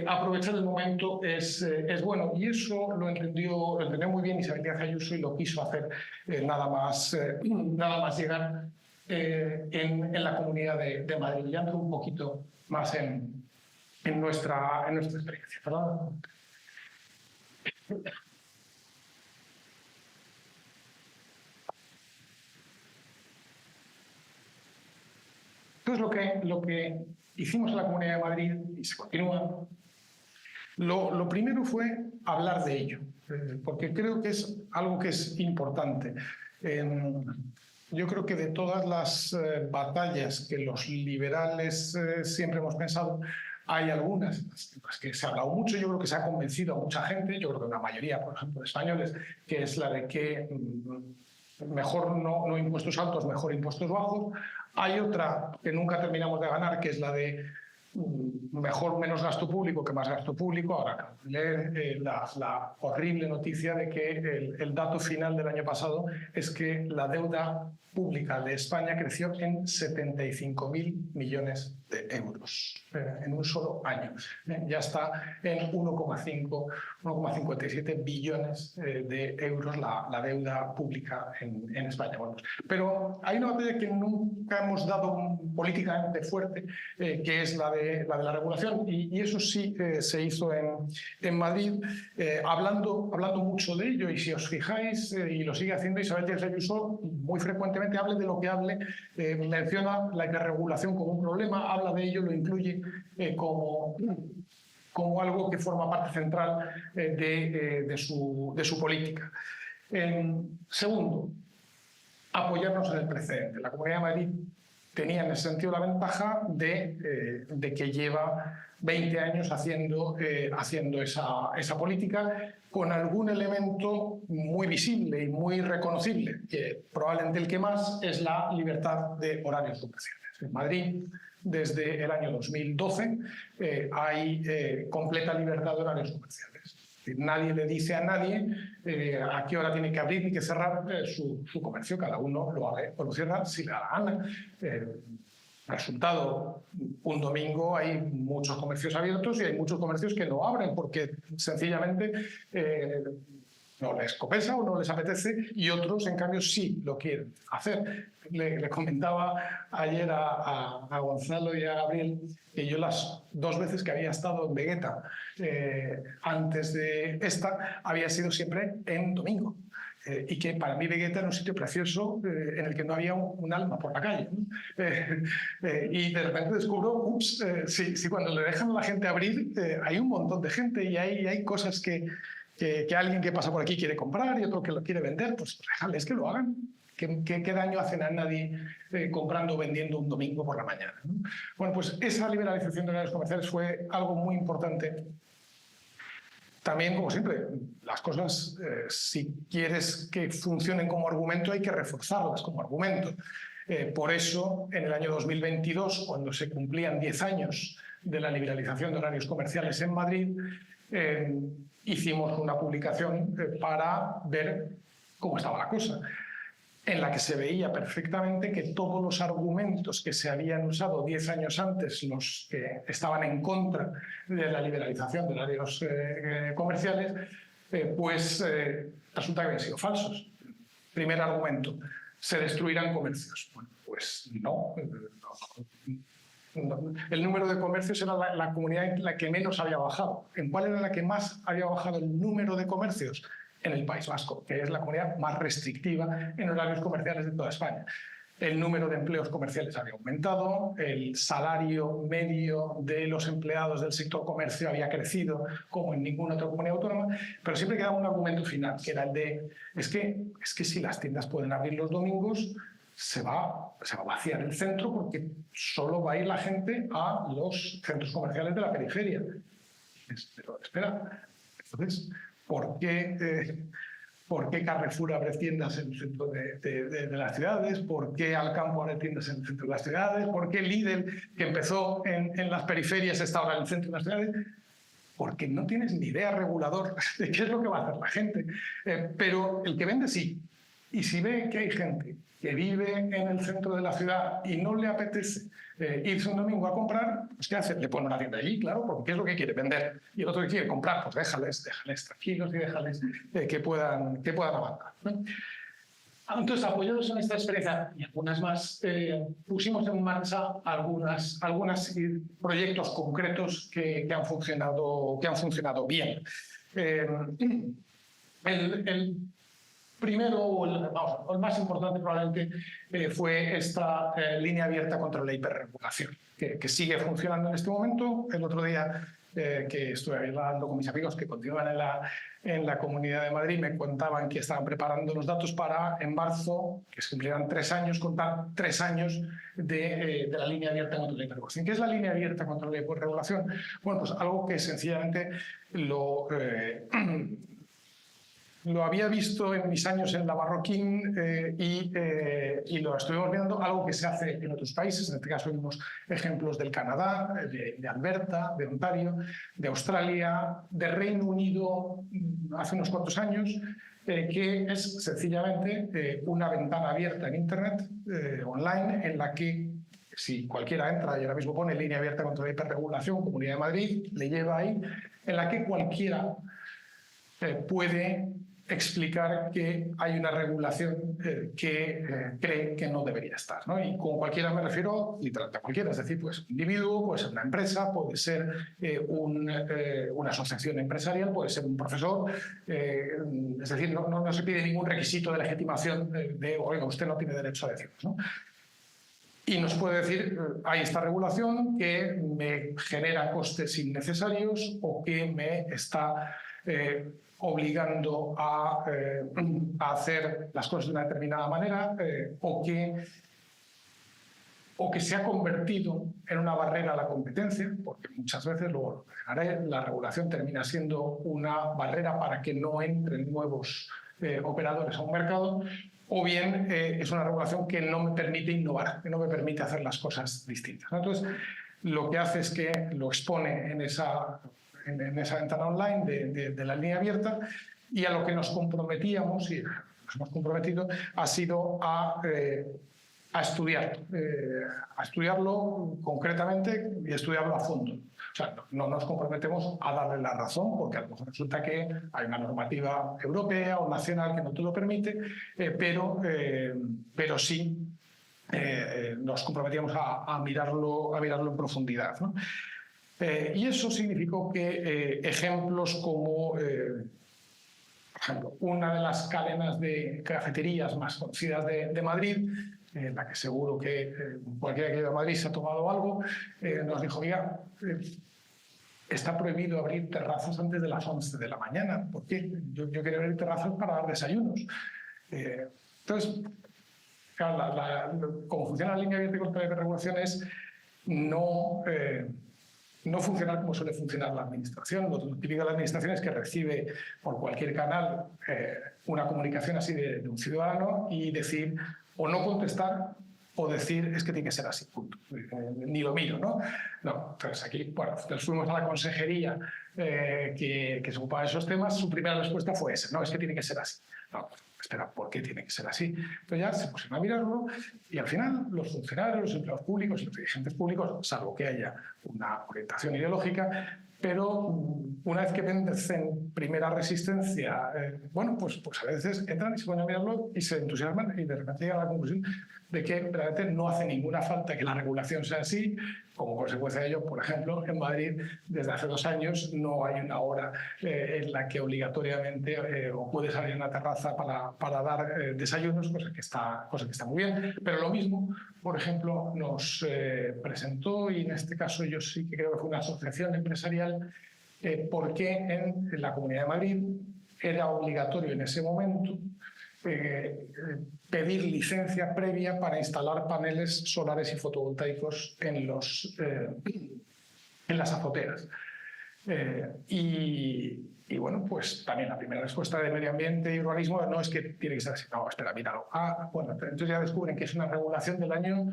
aprovechar el momento es bueno, y eso lo entendió muy bien Isabel Díaz Ayuso y lo quiso hacer nada más llegar en la Comunidad de Madrid. Ya entro un poquito más en nuestra experiencia, ¿verdad? Entonces, lo que hicimos en la Comunidad de Madrid, y se continúa, lo primero fue hablar de ello, porque creo que es algo que es importante. Yo creo que de todas las batallas que los liberales siempre hemos pensado, hay algunas en las que se ha hablado mucho. Yo creo que se ha convencido a mucha gente, yo creo que una mayoría, por ejemplo, de españoles, que es la de que mejor no impuestos altos, mejor impuestos bajos. Hay otra que nunca terminamos de ganar, que es la de mejor menos gasto público que más gasto público. Ahora, leer la horrible noticia de que el dato final del año pasado es que la deuda pública de España creció en 75.000 millones de euros en un solo año. Ya está en 1,57 billones de euros la deuda pública en España. Bueno, pero hay una batalla que nunca hemos dado políticamente fuerte, que es la de la regulación, y eso sí se hizo en Madrid, hablando mucho de ello, y si os fijáis, y lo sigue haciendo Isabel Díaz Ayuso, muy frecuentemente hable de lo que hable, menciona la regulación como un problema, habla de ello, lo incluye como algo que forma parte central de su política. Segundo, apoyarnos en el precedente. La Comunidad de Madrid tenía en ese sentido la ventaja de que lleva 20 años haciendo esa política, con algún elemento muy visible y muy reconocible, que probablemente el que más es la libertad de horarios comerciales. En Madrid, desde el año 2012, hay completa libertad de horarios comerciales. Nadie le dice a nadie a qué hora tiene que abrir ni que cerrar su comercio. Cada uno lo abre o lo cierra si le da la gana. Resultado, un domingo hay muchos comercios abiertos y hay muchos comercios que no abren porque sencillamente no les compensa o no les apetece, y otros, en cambio, sí lo quieren hacer. Le comentaba ayer a Gonzalo y a Gabriel que yo las 2 veces que había estado en Vegueta antes de esta había sido siempre en domingo. Y que para mí Vegueta era un sitio precioso en el que no había un alma por la calle, ¿no? Y de repente descubro, si cuando le dejan a la gente abrir, hay un montón de gente y hay cosas que alguien que pasa por aquí quiere comprar y otro que lo quiere vender, pues déjales que lo hagan. ¿Qué daño hacen a nadie comprando o vendiendo un domingo por la mañana, ¿no? Bueno, pues esa liberalización de horarios comerciales fue algo muy importante. También, como siempre, las cosas, si quieres que funcionen como argumento, hay que reforzarlas como argumento. Por eso, en el año 2022, cuando se cumplían 10 años de la liberalización de horarios comerciales en Madrid, hicimos una publicación para ver cómo estaba la cosa, en la que se veía perfectamente que todos los argumentos que se habían usado 10 años antes, los que estaban en contra de la liberalización de horarios comerciales, resulta que habían sido falsos. Primer argumento, ¿se destruirán comercios? Bueno, pues no. El número de comercios era la comunidad en la que menos había bajado. ¿En cuál era la que más había bajado el número de comercios? En el País Vasco, que es la comunidad más restrictiva en horarios comerciales de toda España. El número de empleos comerciales había aumentado, el salario medio de los empleados del sector comercio había crecido como en ninguna otra comunidad autónoma, pero siempre quedaba un argumento final, que era el de, es que si las tiendas pueden abrir los domingos, se va a vaciar el centro porque solo va a ir la gente a los centros comerciales de la periferia. Pero espera, entonces, ¿por qué Carrefour abre tiendas en el centro de las ciudades? ¿Por qué Alcampo abre tiendas en el centro de las ciudades? ¿Por qué Lidl, que empezó en las periferias, está ahora en el centro de las ciudades? Porque no tienes ni idea regulador de qué es lo que va a hacer la gente. Pero el que vende sí. Y si ve que hay gente que vive en el centro de la ciudad y no le apetece irse un domingo a comprar, pues ¿qué hace? Le pone una tienda allí, claro, porque es lo que quiere vender. Y el otro que quiere comprar, pues déjales tranquilos y déjales que puedan avanzar, ¿no? Entonces, apoyados en esta experiencia y algunas más, pusimos en marcha algunos proyectos concretos que han funcionado bien. El primero, o el más importante probablemente, fue esta línea abierta contra la hiperregulación, que sigue funcionando en este momento. El otro día que estuve hablando con mis amigos que continúan en la Comunidad de Madrid, me contaban que estaban preparando los datos para, en marzo, que se cumplirán 3 años, contar 3 años de la línea abierta contra la hiperregulación. ¿Qué es la línea abierta contra la hiperregulación? Bueno, pues algo que sencillamente lo había visto en mis años en la Barroquín y lo estuvimos viendo, algo que se hace en otros países. En este caso vimos ejemplos del Canadá, de Alberta, de Ontario, de Australia, de Reino Unido hace unos cuantos años, que es sencillamente una ventana abierta en Internet, online, en la que si cualquiera entra y ahora mismo pone línea abierta contra la hiperregulación, Comunidad de Madrid, le lleva ahí, en la que cualquiera puede explicar que hay una regulación que cree que no debería estar, ¿no? Y con cualquiera me refiero literalmente a cualquiera, es decir, pues un individuo, puede ser una empresa, puede ser una asociación empresarial, puede ser un profesor, es decir, no se pide ningún requisito de legitimación de oiga, usted no tiene derecho a decirlo, ¿no? Y nos puede decir, hay esta regulación que me genera costes innecesarios o que me está obligando a hacer las cosas de una determinada manera o que se ha convertido en una barrera a la competencia, porque muchas veces, luego lo explicaré, la regulación termina siendo una barrera para que no entren nuevos operadores a un mercado, o bien es una regulación que no me permite innovar, que no me permite hacer las cosas distintas. Entonces, lo que hace es que lo expone en esa ventana online de la línea abierta, y a lo que nos comprometíamos, y nos hemos comprometido, ha sido a estudiarlo concretamente y estudiarlo a fondo. O sea, no nos comprometemos a darle la razón, porque a lo mejor resulta que hay una normativa europea o nacional que no te lo permite, pero sí nos comprometíamos a mirarlo en profundidad, ¿no? Y eso significó que ejemplos como, por ejemplo, una de las cadenas de cafeterías más conocidas de Madrid, la que seguro que cualquiera que haya ido a Madrid se ha tomado algo, nos dijo, mira, está prohibido abrir terrazas antes de las 11 de la mañana. ¿Por qué? Yo quería abrir terrazas para dar desayunos. Entonces, claro, como funciona la línea abierta contra la hiperregulación es no funcionar como suele funcionar la administración. Lo típico de la administración es que recibe por cualquier canal una comunicación así de un ciudadano y decir, o no contestar, o decir, es que tiene que ser así, punto. Ni lo miro, ¿no? No, entonces aquí, bueno, entonces fuimos a la consejería que se ocupaba de esos temas, su primera respuesta fue esa, no, es que tiene que ser así. No, espera, ¿por qué tiene que ser así? Entonces ya se pusieron a mirarlo y al final los funcionarios, los empleados públicos y los dirigentes públicos, salvo que haya una orientación ideológica, pero una vez que vencen primera resistencia, bueno, pues a veces entran y se ponen a mirarlo y se entusiasman y de repente llegan a la conclusión de que realmente no hace ninguna falta que la regulación sea así. Como consecuencia de ello, por ejemplo, en Madrid desde hace 2 años no hay una hora en la que obligatoriamente o puedes salir a una terraza para dar desayunos, cosa que está muy bien. Pero lo mismo, por ejemplo, nos presentó, y en este caso yo sí que creo que fue una asociación empresarial, porque en la Comunidad de Madrid era obligatorio en ese momento pedir licencia previa para instalar paneles solares y fotovoltaicos en las azoteas. Y bueno, pues también la primera respuesta de Medio Ambiente y Urbanismo no es que tiene que ser así. No, espera, míralo. Bueno, entonces ya descubren que es una regulación del año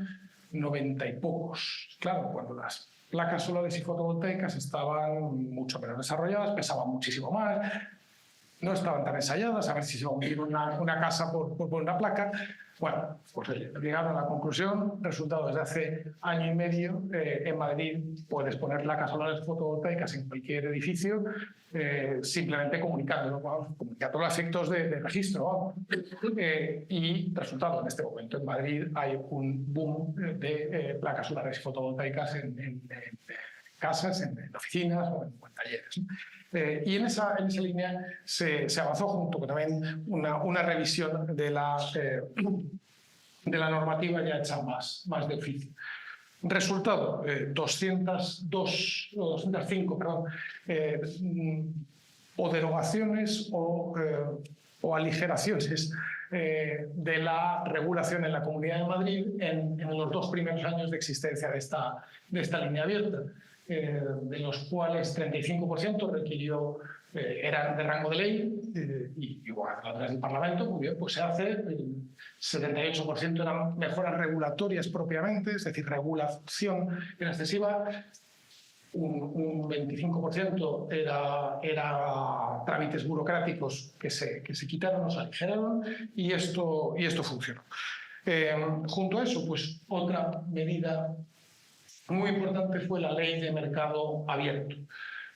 90 y pocos. Claro, cuando las placas solares y fotovoltaicas estaban mucho menos desarrolladas, pesaban muchísimo más, no estaban tan ensayadas, a ver si se va a hundir una casa por una placa. Bueno, pues llegaron a la conclusión, resultado desde hace año y medio, en Madrid puedes poner placas solares fotovoltaicas en cualquier edificio, simplemente comunicando los efectos de registro. Y resultado, en este momento en Madrid hay un boom de placas solares y fotovoltaicas en casas, en oficinas o en talleres, ¿no? Y en esa línea se avanzó junto con también una revisión de la normativa ya hecha más de oficio. Resultado, 205 o derogaciones o aligeraciones de la regulación en la Comunidad de Madrid en los 2 primeros años de existencia de esta línea abierta, de los cuales 35% requirió eran de rango de ley, y igual a través del Parlamento, muy bien, pues se hace. El 78% eran mejoras regulatorias propiamente, es decir, regulación era excesiva. Un 25% era trámites burocráticos que se quitaron o se aligeraron, y esto funcionó. Junto a eso, pues otra medida muy importante fue la Ley de Mercado Abierto.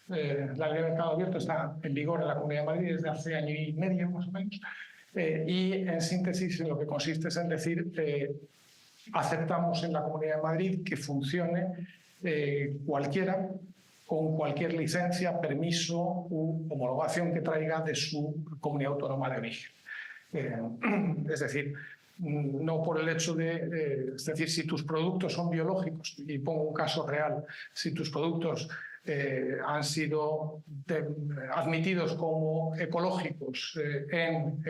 La Ley de Mercado Abierto está en vigor en la Comunidad de Madrid desde hace año y medio, más o menos, y en síntesis lo que consiste es en decir aceptamos en la Comunidad de Madrid que funcione cualquiera con cualquier licencia, permiso u homologación que traiga de su comunidad autónoma de origen. Es decir, no por el hecho es decir, si tus productos son biológicos, y pongo un caso real, si tus productos han sido admitidos como ecológicos en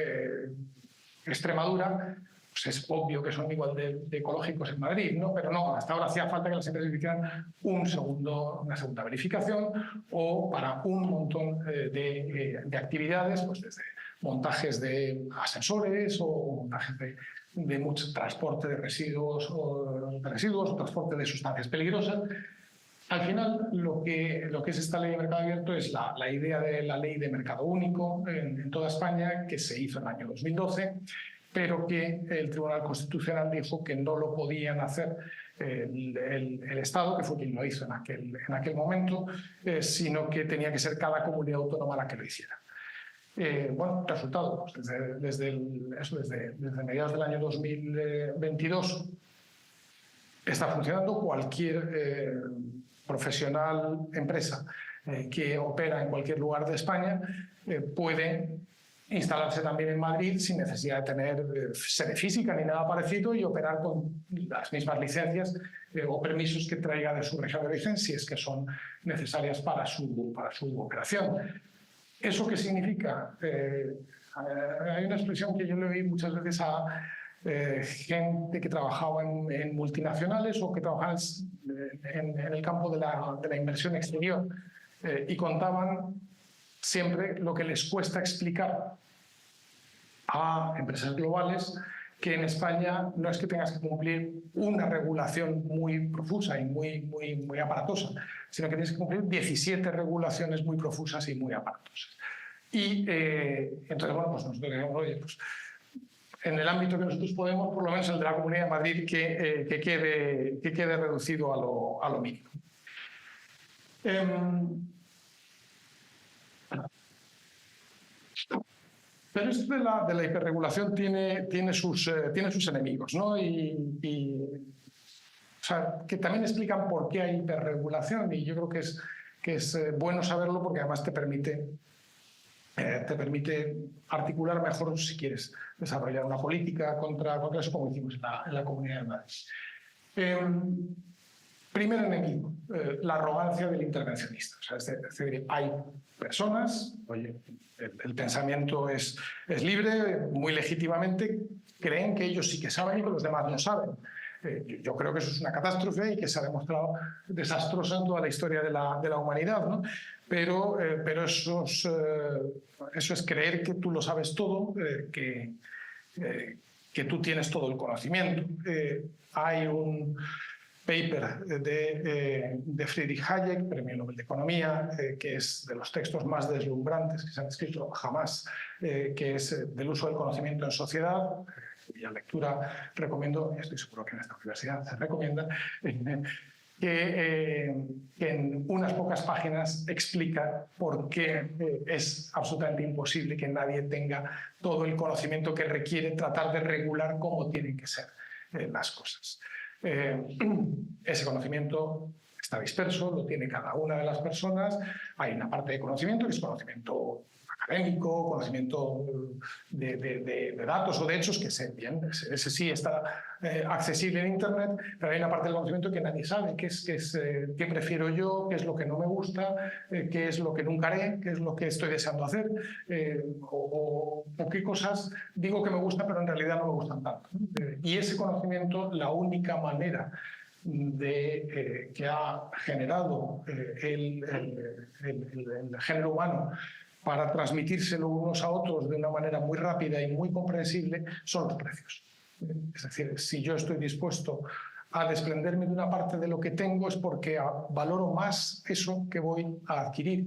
Extremadura, pues es obvio que son igual de ecológicos en Madrid, ¿no? Pero no, hasta ahora hacía falta que las empresas hicieran una segunda verificación, o para un montón de actividades, pues desde montajes de ascensores o montajes de mucho transporte de residuos o transporte de sustancias peligrosas. Al final, lo que es esta ley de mercado abierto es la idea de la ley de mercado único en toda España, que se hizo en el año 2012, pero que el Tribunal Constitucional dijo que no lo podían hacer el Estado, que fue quien lo hizo en aquel momento, sino que tenía que ser cada comunidad autónoma la que lo hiciera. Bueno, resultado, pues desde mediados del año 2022 está funcionando. Cualquier profesional, empresa que opera en cualquier lugar de España puede instalarse también en Madrid sin necesidad de tener sede física ni nada parecido, y operar con las mismas licencias o permisos que traiga de su región de origen, si es que son necesarias para su operación. ¿Eso qué significa? Hay una expresión que yo le oí muchas veces a gente que trabajaba en multinacionales o que trabajaba en el campo de la inversión exterior, y contaban siempre lo que les cuesta explicar a empresas globales que en España no es que tengas que cumplir una regulación muy profusa y muy aparatosa, sino que tienes que cumplir 17 regulaciones muy profusas y muy aparatosas. Y entonces, bueno, pues nosotros decimos, oye, pues en el ámbito que nosotros podemos, por lo menos el de la Comunidad de Madrid, que quede reducido a lo mínimo. Pero esto de la hiperregulación tiene sus enemigos, ¿no? O sea, que también explican por qué hay hiperregulación, y yo creo que es bueno saberlo, porque además te permite articular mejor si quieres desarrollar una política contra eso, como hicimos en la Comunidad de Madrid. Primer enemigo, la arrogancia del intervencionista. O sea, es decir, hay personas, oye, el pensamiento es libre, muy legítimamente creen que ellos sí que saben y que los demás no saben. Yo creo que eso es una catástrofe y que se ha demostrado desastrosa en toda la historia de la humanidad, ¿no? Pero eso es creer que tú lo sabes todo, que tú tienes todo el conocimiento. Hay un paper de Friedrich Hayek, Premio Nobel de Economía, que es de los textos más deslumbrantes que se han escrito jamás, que es del uso del conocimiento en sociedad, cuya lectura recomiendo, y estoy seguro que en esta universidad se recomienda, que en unas pocas páginas explica por qué es absolutamente imposible que nadie tenga todo el conocimiento que requiere tratar de regular cómo tienen que ser las cosas. Ese conocimiento está disperso, lo tiene cada una de las personas. Hay una parte de conocimiento que es conocimiento académico, conocimiento de datos o de hechos, que ese sí está accesible en Internet, pero hay una parte del conocimiento que nadie sabe, qué prefiero yo, qué es lo que no me gusta, qué es lo que nunca haré, qué es lo que estoy deseando hacer, o qué cosas digo que me gustan pero en realidad no me gustan tanto. Y ese conocimiento, la única manera que ha generado el género humano para transmitírselo unos a otros de una manera muy rápida y muy comprensible son los precios. Es decir, si yo estoy dispuesto a desprenderme de una parte de lo que tengo es porque valoro más eso que voy a adquirir.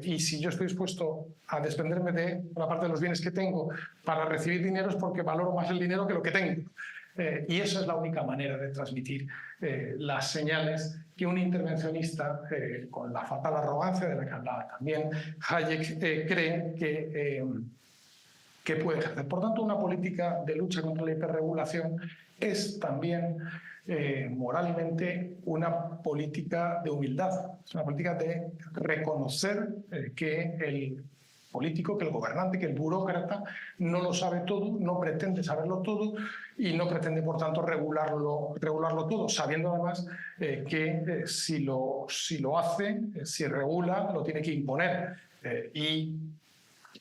Y si yo estoy dispuesto a desprenderme de una parte de los bienes que tengo para recibir dinero es porque valoro más el dinero que lo que tengo. Y esa es la única manera de transmitir las señales que un intervencionista, con la fatal arrogancia de la que hablaba también Hayek, cree que puede ejercer. Por tanto, una política de lucha contra la hiperregulación es también moralmente una política de humildad, es una política de reconocer que el político, que el gobernante, que el burócrata no lo sabe todo, no pretende saberlo todo y no pretende, por tanto, regularlo todo, sabiendo además que si lo hace, si regula, lo tiene que imponer. Y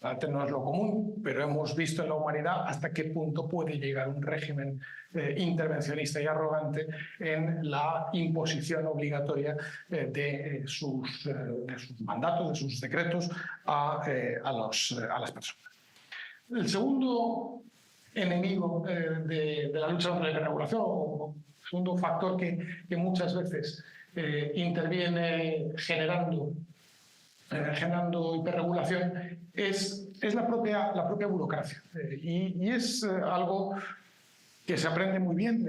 antes no es lo común, pero hemos visto en la humanidad hasta qué punto puede llegar un régimen intervencionista y arrogante en la imposición obligatoria de sus mandatos, de sus decretos a las personas. El segundo enemigo de la lucha contra la hiperregulación, o segundo factor que muchas veces interviene generando hiperregulación es la propia burocracia. Y es algo que se aprende muy bien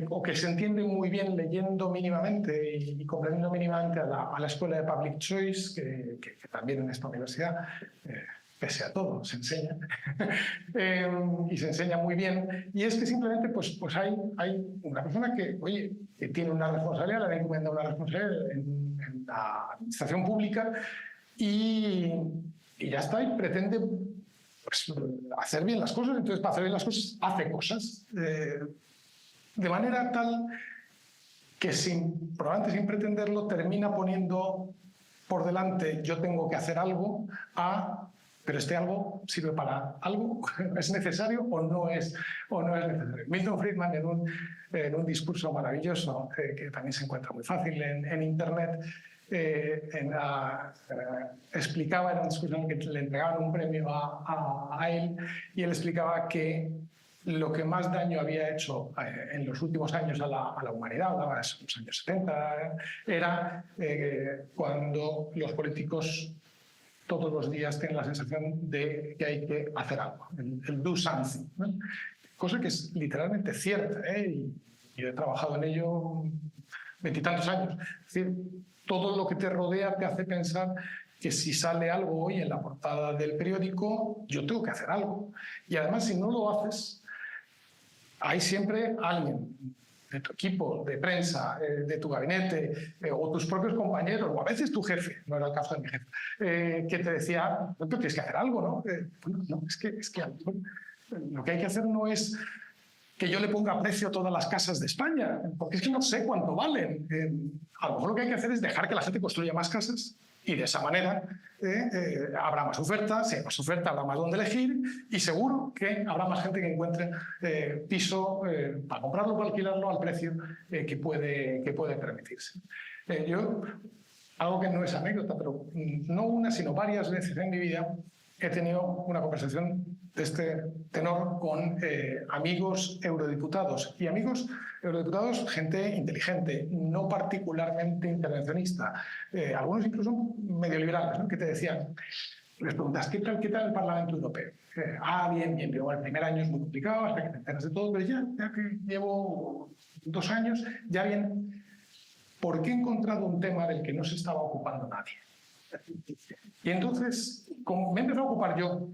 o que se entiende muy bien leyendo mínimamente y comprendiendo mínimamente a la escuela de Public Choice, que también en esta universidad, pese a todo, se enseña. Y se enseña muy bien. Y es que simplemente pues hay una persona que tiene una responsabilidad, le encomienda una responsabilidad en la administración pública y ya está, y pretende hacer bien las cosas. Entonces, para hacer bien las cosas, hace cosas de manera tal que probablemente sin pretenderlo termina poniendo por delante yo tengo que hacer algo pero este algo sirve para algo, es necesario o no es necesario. Milton Friedman en un discurso maravilloso que también se encuentra muy fácil en internet, explicaba, era un discurso en el que le entregaban un premio a él, y él explicaba que lo que más daño había hecho en los últimos años a la humanidad, hablaba de los años 70, era cuando los políticos todos los días tienen la sensación de que hay que hacer algo, el do something, ¿no? Cosa que es literalmente cierta, y yo he trabajado en ello 20 y tantos años. Es decir, todo lo que te rodea te hace pensar que si sale algo hoy en la portada del periódico, yo tengo que hacer algo. Y además, si no lo haces, hay siempre alguien de tu equipo, de prensa, de tu gabinete, o tus propios compañeros, o a veces tu jefe, no era el caso de mi jefe, que te decía, no, tú tienes que hacer algo, ¿no? Bueno, no, es que lo que hay que hacer no es que yo le ponga precio a todas las casas de España, porque es que no sé cuánto valen. A lo mejor lo que hay que hacer es dejar que la gente construya más casas, y de esa manera habrá más oferta, si hay más oferta habrá más donde elegir, y seguro que habrá más gente que encuentre piso para comprarlo o para alquilarlo al precio que puede permitirse. Algo que no es anécdota, pero no una, sino varias veces en mi vida he tenido una conversación de este tenor con amigos eurodiputados. Y amigos eurodiputados, gente inteligente, no particularmente intervencionista. Algunos incluso medio liberales, ¿no? Que te decían, les preguntas, ¿qué tal el Parlamento Europeo? Bien. Pero el primer año es muy complicado hasta que te enteras de todo, pero ya que llevo 2 años, ya bien, ¿por qué he encontrado un tema del que no se estaba ocupando nadie? Y entonces, como me he empezado a ocupar yo,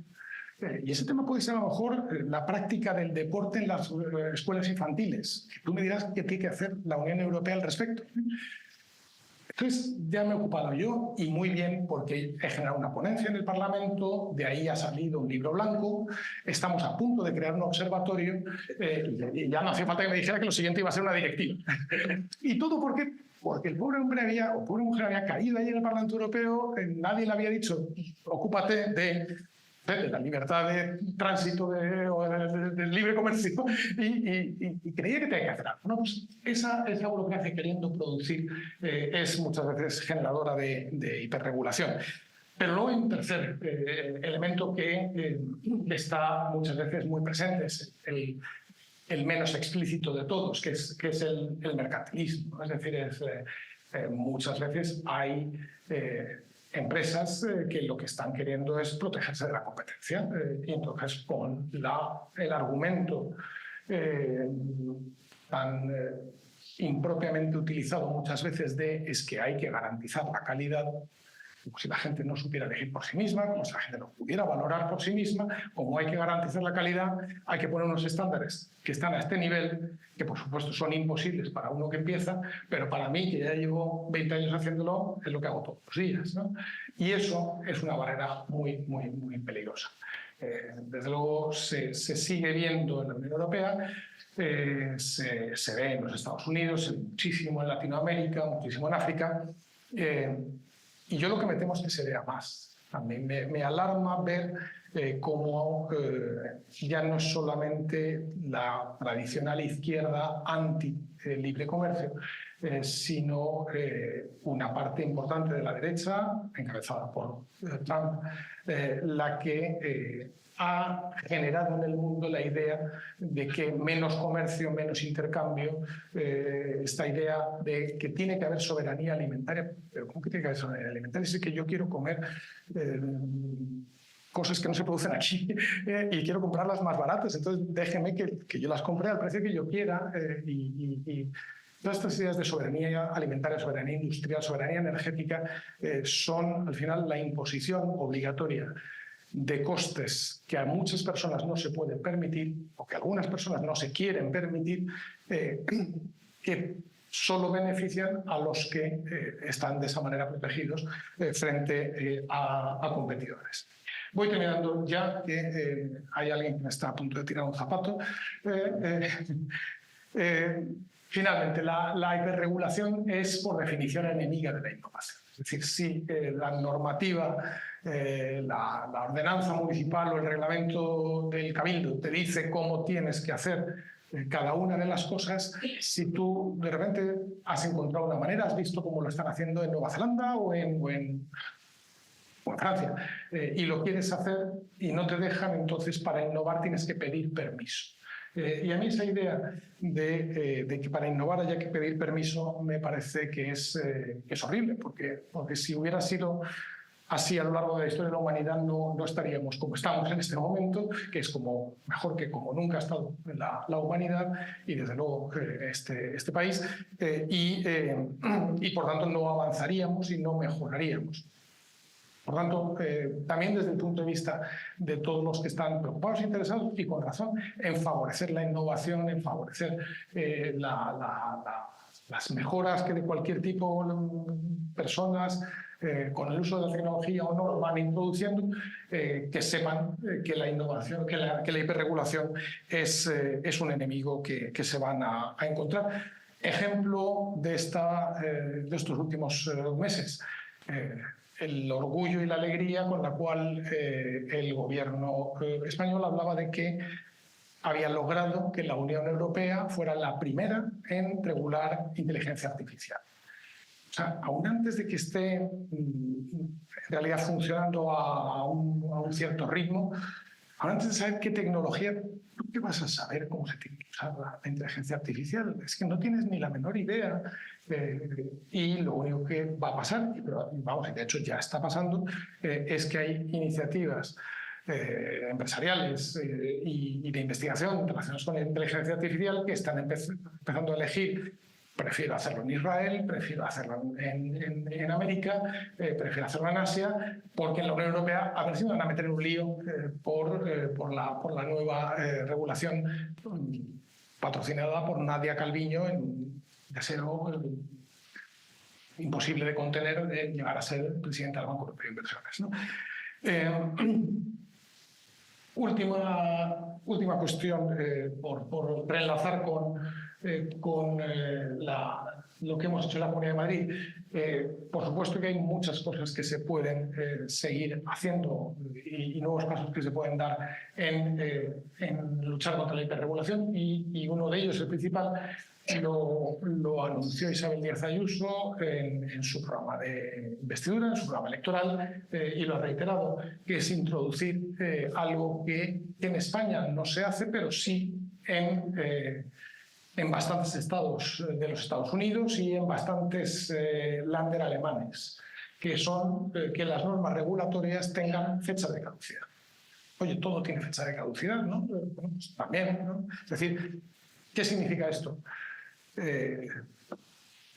y ese tema puede ser a lo mejor la práctica del deporte en las escuelas infantiles. Tú me dirás qué tiene que hacer la Unión Europea al respecto. Entonces ya me he ocupado yo, y muy bien, porque he generado una ponencia en el Parlamento, de ahí ha salido un libro blanco, estamos a punto de crear un observatorio, y ya no hacía falta que me dijera que lo siguiente iba a ser una directiva. ¿Y todo por qué? Porque el pobre hombre o pobre mujer había caído ahí en el Parlamento Europeo, nadie le había dicho, ocúpate de la libertad de tránsito, del libre comercio, y creía que tenía que hacer algo. Bueno, pues esa burocracia queriendo producir es muchas veces generadora de hiperregulación. Pero luego hay un tercer elemento que está muchas veces muy presente, es el menos explícito de todos, que es el mercantilismo. Es decir, muchas veces hay empresas que lo que están queriendo es protegerse de la competencia. Y entonces, con el argumento tan impropiamente utilizado muchas veces es que hay que garantizar la calidad, como si la gente no supiera elegir por sí misma, como si la gente no pudiera valorar por sí misma, como hay que garantizar la calidad, hay que poner unos estándares que están a este nivel, que por supuesto son imposibles para uno que empieza, pero para mí, que ya llevo 20 años haciéndolo, es lo que hago todos los días, ¿no? Y eso es una barrera muy, muy, muy peligrosa. Desde luego se sigue viendo en la Unión Europea, se ve en los Estados Unidos, muchísimo en Latinoamérica, muchísimo en África, y yo lo que me temo es que se vea más. A mí me alarma ver cómo ya no es solamente la tradicional izquierda anti-libre comercio, sino una parte importante de la derecha, encabezada por Trump, la que ha generado en el mundo la idea de que menos comercio, menos intercambio, esta idea de que tiene que haber soberanía alimentaria. ¿Pero cómo que tiene que haber soberanía alimentaria? Es que yo quiero comer cosas que no se producen aquí y quiero comprarlas más baratas, entonces déjeme que yo las compre al precio que yo quiera y todas estas ideas de soberanía alimentaria, soberanía industrial, soberanía energética son al final la imposición obligatoria de costes que a muchas personas no se pueden permitir o que algunas personas no se quieren permitir, que solo benefician a los que están de esa manera protegidos frente a competidores. Voy terminando ya, que hay alguien que me está a punto de tirar un zapato. Finalmente, la hiperregulación es por definición enemiga de la innovación. Es decir, si la normativa, la ordenanza municipal o el reglamento del cabildo te dice cómo tienes que hacer cada una de las cosas, si tú de repente has encontrado una manera, has visto cómo lo están haciendo en Nueva Zelanda o en Francia, y lo quieres hacer y no te dejan, entonces para innovar tienes que pedir permiso. Y a mí esa idea de que para innovar haya que pedir permiso me parece que es horrible, porque si hubiera sido así a lo largo de la historia de la humanidad no estaríamos como estamos en este momento, que es como mejor que como nunca ha estado la humanidad y desde luego este país, y por tanto no avanzaríamos y no mejoraríamos. Por tanto, también desde el punto de vista de todos los que están preocupados e interesados, y con razón, en favorecer la innovación, en favorecer las mejoras que de cualquier tipo personas con el uso de la tecnología o no van introduciendo, que sepan que la innovación, que la hiperregulación es un enemigo que se van a encontrar. Ejemplo de estos últimos meses. El orgullo y la alegría con la cual el gobierno español hablaba de que había logrado que la Unión Europea fuera la primera en regular inteligencia artificial. O sea, aún antes de que esté en realidad funcionando a un cierto ritmo, aún antes de saber qué tecnología, ¿qué vas a saber cómo se tiene que usar la inteligencia artificial? Es que no tienes ni la menor idea. Y lo único que va a pasar, y de hecho ya está pasando, es que hay iniciativas empresariales y de investigación relacionadas con la inteligencia artificial que están empezando a elegir: prefiero hacerlo en Israel, prefiero hacerlo en América, prefiero hacerlo en Asia, porque en la Unión Europea a ver si me van a meter en un lío por la nueva regulación patrocinada por Nadia Calviño de acero imposible de contener, de llegar a ser el presidente del Banco Europeo de Inversiones, ¿no? Última cuestión, por reenlazar con lo que hemos hecho en la Comunidad de Madrid. Por supuesto que hay muchas cosas que se pueden seguir haciendo y nuevos pasos que se pueden dar en luchar contra la hiperregulación y uno de ellos, el principal, lo anunció Isabel Díaz Ayuso en su programa de investidura, en su programa electoral, y lo ha reiterado, que es introducir algo que en España no se hace, pero sí en bastantes estados de los Estados Unidos y en bastantes länder alemanes, que son que las normas regulatorias tengan fecha de caducidad. Oye, todo tiene fecha de caducidad, ¿no? Bueno, pues también, ¿no? Es decir, ¿qué significa esto?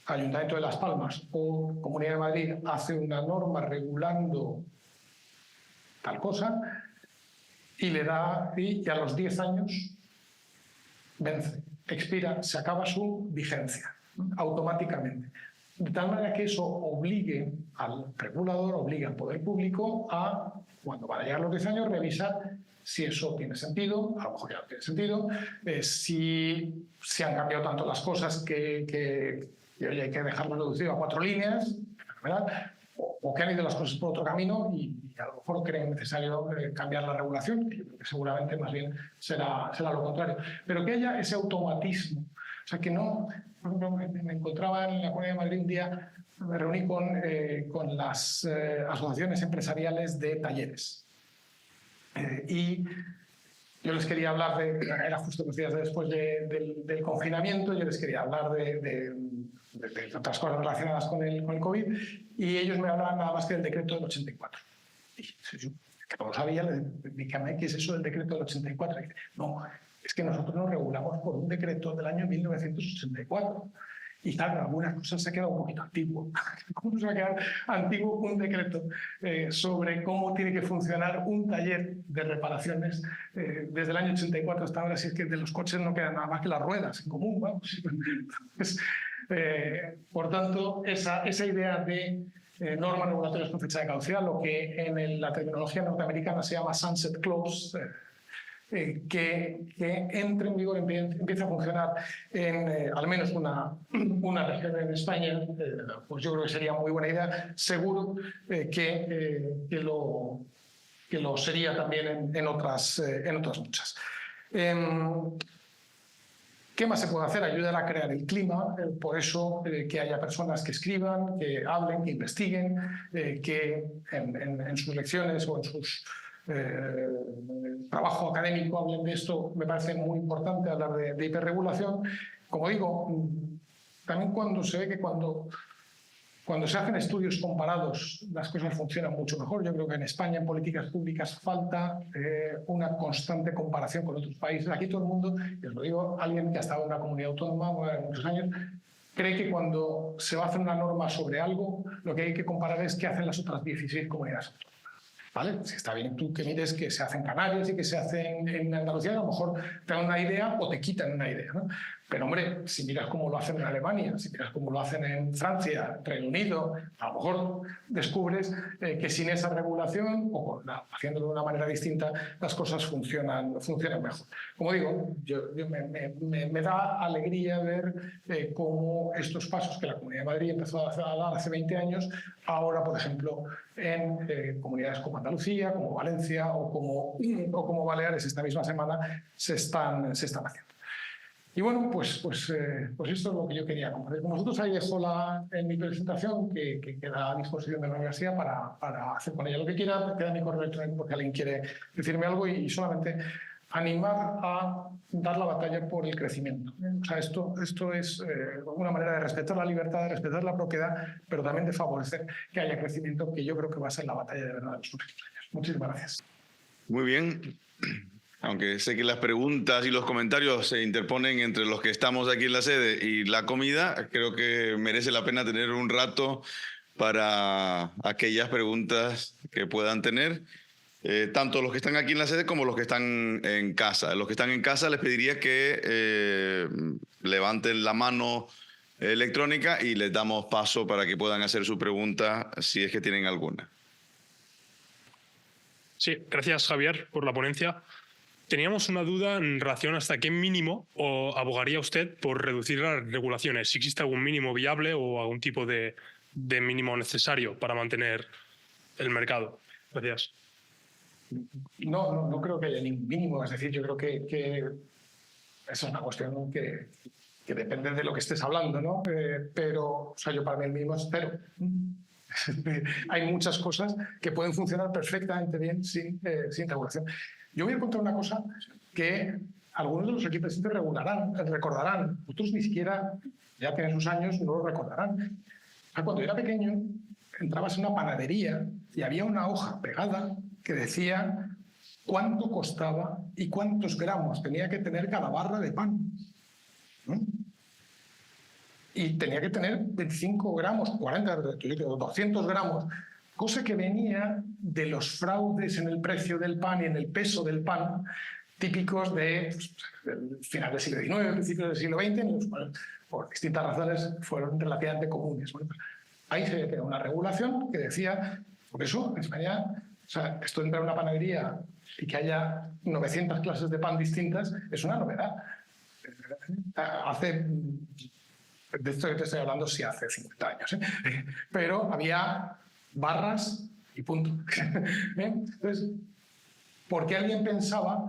Ayuntamiento de Las Palmas o Comunidad de Madrid hace una norma regulando tal cosa y le da, y a los 10 años vence, expira, se acaba su vigencia, ¿no? Automáticamente. De tal manera que eso obligue al regulador, obligue al poder público a, cuando van a llegar los 10 años, revisar si eso tiene sentido, a lo mejor ya no tiene sentido, si se han cambiado tanto las cosas que hoy hay que dejarlo reducido a 4 líneas, ¿verdad? O que han ido las cosas por otro camino y a lo mejor creen necesario cambiar la regulación, que yo creo que seguramente más bien será lo contrario. Pero que haya ese automatismo, o sea, que no... Por ejemplo, me encontraba en la Comunidad de Madrid un día, me reuní con las asociaciones empresariales de talleres. Y yo les quería hablar era justo los días después del confinamiento, yo les quería hablar de otras cosas relacionadas con el COVID, y ellos me hablaban nada más que del decreto del 84. Y yo, que no lo sabía, les dije, ¿qué es eso del decreto del 84? Y dice, no, es que nosotros nos regulamos por un decreto del año 1984. Y claro, algunas cosas se ha quedado un poquito antiguo. ¿Cómo se va a quedar antiguo un decreto sobre cómo tiene que funcionar un taller de reparaciones desde el año 84 hasta ahora? Si es que de los coches no quedan nada más que las ruedas en común, vamos. Pues, por tanto, esa idea de normas regulatorias con fecha de caducidad, lo que en la terminología norteamericana se llama sunset clause, que entre en vigor, empieza a funcionar en al menos una región en España, pues yo creo que sería muy buena idea. Seguro que lo sería también en otras muchas. ¿Qué más se puede hacer? Ayudar a crear el clima, por eso que haya personas que escriban, que hablen, que investiguen, que en sus lecciones o en sus trabajo académico hablen de esto. Me parece muy importante hablar de hiperregulación. Como digo, también cuando se ve que cuando se hacen estudios comparados las cosas funcionan mucho mejor. Yo creo que en España en políticas públicas falta una constante comparación con otros países. Aquí todo el mundo, y os lo digo, alguien que ha estado en una comunidad autónoma muchos años, cree que cuando se va a hacer una norma sobre algo, lo que hay que comparar es qué hacen las otras 16 comunidades autónomas. ¿Vale? Si está bien tú que mires que se hace en Canarias y que se hace en Andalucía, a lo mejor te dan una idea o te quitan una idea, ¿no? Pero, hombre, si miras cómo lo hacen en Alemania, si miras cómo lo hacen en Francia, Reino Unido, a lo mejor descubres que sin esa regulación o haciéndolo de una manera distinta, las cosas funcionan mejor. Como digo, me da alegría ver cómo estos pasos que la Comunidad de Madrid empezó a dar hace 20 años, ahora, por ejemplo, en comunidades como Andalucía, como Valencia o como Baleares, esta misma semana se están haciendo. Y bueno, pues esto es lo que yo quería compartir con vosotros. Ahí dejo en mi presentación, que queda a disposición de la universidad para hacer con ella lo que quiera. Queda mi correo electrónico porque alguien quiere decirme algo y solamente animar a dar la batalla por el crecimiento. O sea, esto es una manera de respetar la libertad, de respetar la propiedad, pero también de favorecer que haya crecimiento, que yo creo que va a ser la batalla de verdad de los próximos años. Muchísimas gracias. Muy bien. Aunque sé que las preguntas y los comentarios se interponen entre los que estamos aquí en la sede y la comida, creo que merece la pena tener un rato para aquellas preguntas que puedan tener, tanto los que están aquí en la sede como los que están en casa. Los que están en casa les pediría que levanten la mano electrónica y les damos paso para que puedan hacer su pregunta si es que tienen alguna. Sí, gracias Javier por la ponencia. teníamos una duda en relación hasta qué mínimo o abogaría usted por reducir las regulaciones. Si existe algún mínimo viable o algún tipo de mínimo necesario para mantener el mercado. Gracias. No creo que haya ningún mínimo. Es decir, yo creo que esa es una cuestión que depende de lo que estés hablando, ¿no? Pero, o sea, yo para mí el mínimo es cero. Hay muchas cosas que pueden funcionar perfectamente bien sin regulación. Yo voy a contar una cosa que algunos de los aquí presentes recordarán. Otros ni siquiera, ya tienen sus años, no lo recordarán. O sea, cuando yo era pequeño, entrabas en una panadería y había una hoja pegada que decía cuánto costaba y cuántos gramos tenía que tener cada barra de pan. ¿No? Y tenía que tener 25 gramos, 40, 200 gramos, cosa que venía de los fraudes en el precio del pan y en el peso del pan, típicos del final del siglo XIX, principios del siglo XX, en los cuales, por distintas razones, fueron relativamente comunes. Bueno, pues, ahí se creó una regulación que decía, por eso en España, o sea, esto de entrar a una panadería y que haya 900 clases de pan distintas es una novedad. De esto que te estoy hablando sí hace 50 años, pero había barras y punto. Entonces, ¿por qué alguien pensaba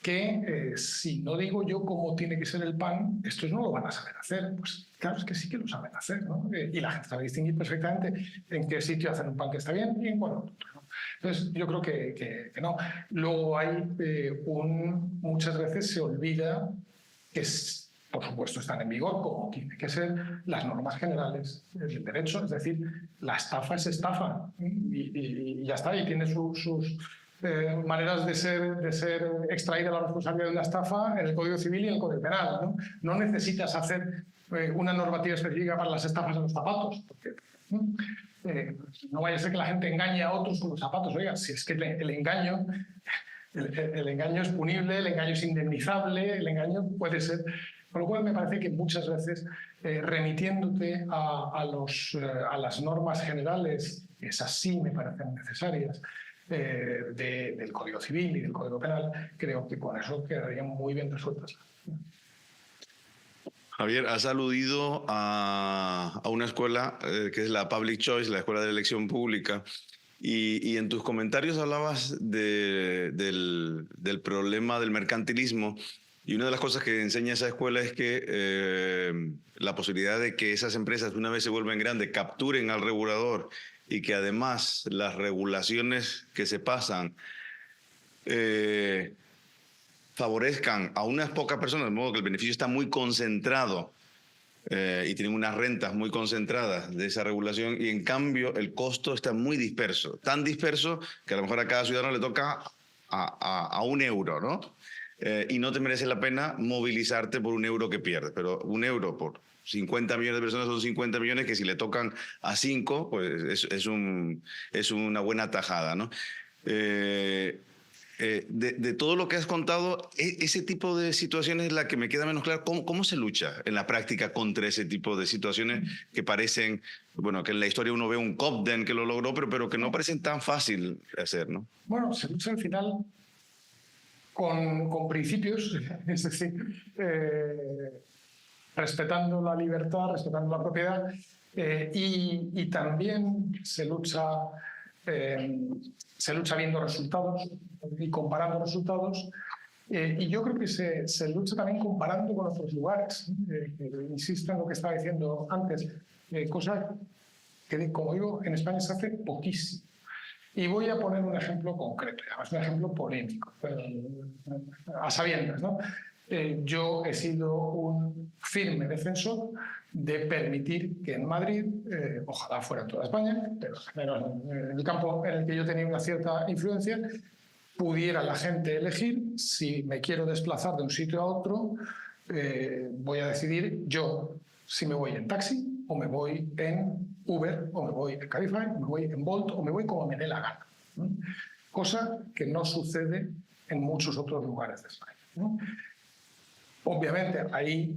que si no digo yo cómo tiene que ser el pan, estos no lo van a saber hacer? Pues claro, es que sí que lo saben hacer, ¿no? Y la gente sabe distinguir perfectamente en qué sitio hacen un pan que está bien y en cuál otro, ¿no? Entonces, yo creo que no. Luego hay muchas veces se olvida que por supuesto están en vigor, como tiene que ser, las normas generales del derecho. Es decir, la estafa es estafa y ya está, y tiene sus maneras de ser extraída la responsabilidad de una estafa en el Código Civil y en el Código Penal. No necesitas hacer una normativa específica para las estafas en los zapatos, porque no vaya a ser que la gente engañe a otros con los zapatos. Oiga, si es que el engaño es punible, el engaño es indemnizable, el engaño puede ser. Con lo cual me parece que muchas veces remitiéndote a las normas generales, que esas sí me parecen necesarias, del Código Civil y del Código Penal, creo que con eso quedarían muy bien resueltas. Javier, has aludido a una escuela que es la Public Choice, la Escuela de Elección Pública, y en tus comentarios hablabas del problema del mercantilismo. Y una de las cosas que enseña esa escuela es que la posibilidad de que esas empresas, una vez se vuelven grandes, capturen al regulador y que además las regulaciones que se pasan favorezcan a unas pocas personas, de modo que el beneficio está muy concentrado y tienen unas rentas muy concentradas de esa regulación, y en cambio el costo está muy disperso, tan disperso que a lo mejor a cada ciudadano le toca a €1, ¿no? Y no te merece la pena movilizarte por €1 que pierdes, pero €1 por 50 millones de personas son 50 millones que si le tocan a 5, pues es una buena tajada, ¿no? De todo lo que has contado, ese tipo de situaciones es la que me queda menos claro. ¿Cómo se lucha en la práctica contra ese tipo de situaciones que parecen, bueno, que en la historia uno ve un Cobden que lo logró, pero que no parecen tan fácil de hacer, ¿no? Bueno, se lucha al final con principios, es decir, respetando la libertad, respetando la propiedad, y también se lucha viendo resultados y comparando resultados, y yo creo que se lucha también comparando con otros lugares. Insisto en lo que estaba diciendo antes, cosa que, como digo, en España se hace poquísimo. Y voy a poner un ejemplo concreto, además un ejemplo polémico, a sabiendas, ¿no? Yo he sido un firme defensor de permitir que en Madrid, ojalá fuera en toda España, pero en el campo en el que yo tenía una cierta influencia, pudiera la gente elegir si me quiero desplazar de un sitio a otro. Voy a decidir yo si me voy en taxi o me voy en Uber, o me voy en Cabify, o me voy en Bolt, o me voy como me dé la gana, ¿no? Cosa que no sucede en muchos otros lugares de España, ¿no? Obviamente, ahí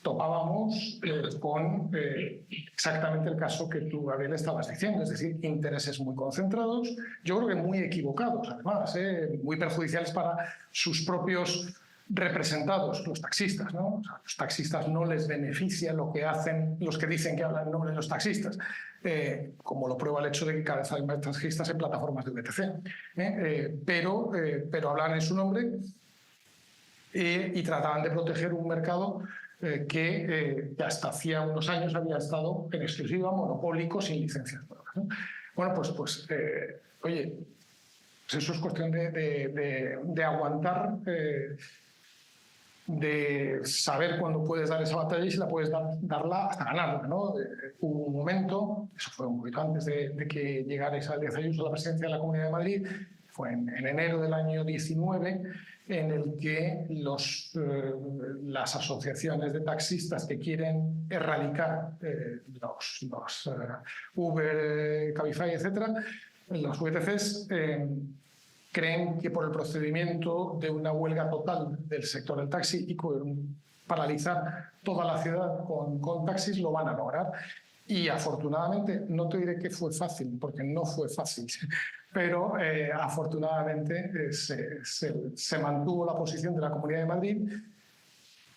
topábamos con exactamente el caso que tú, Gabriel, estabas diciendo, es decir, intereses muy concentrados, yo creo que muy equivocados, además, muy perjudiciales para sus propios representados, los taxistas, ¿no? O sea, los taxistas no les beneficia lo que hacen los que dicen que hablan en nombre de los taxistas, como lo prueba el hecho de que cada vez hay más taxistas en plataformas de VTC, pero hablan en su nombre y trataban de proteger un mercado que hasta hacía unos años había estado en exclusiva, monopólico, sin licencias, ¿no? Bueno, oye, pues eso es cuestión de aguantar, de saber cuándo puedes dar esa batalla y si la puedes darla hasta ganarla, ¿no? Hubo un momento, eso fue un poquito antes de que llegara Isabel Díaz Ayuso a la presidencia de la Comunidad de Madrid, fue en enero del año 19, en el que las asociaciones de taxistas que quieren erradicar los Uber, Cabify, etcétera, los VTCs, creen que por el procedimiento de una huelga total del sector del taxi y paralizar toda la ciudad con taxis lo van a lograr. Y afortunadamente, no te diré que fue fácil, porque no fue fácil, pero afortunadamente se mantuvo la posición de la Comunidad de Madrid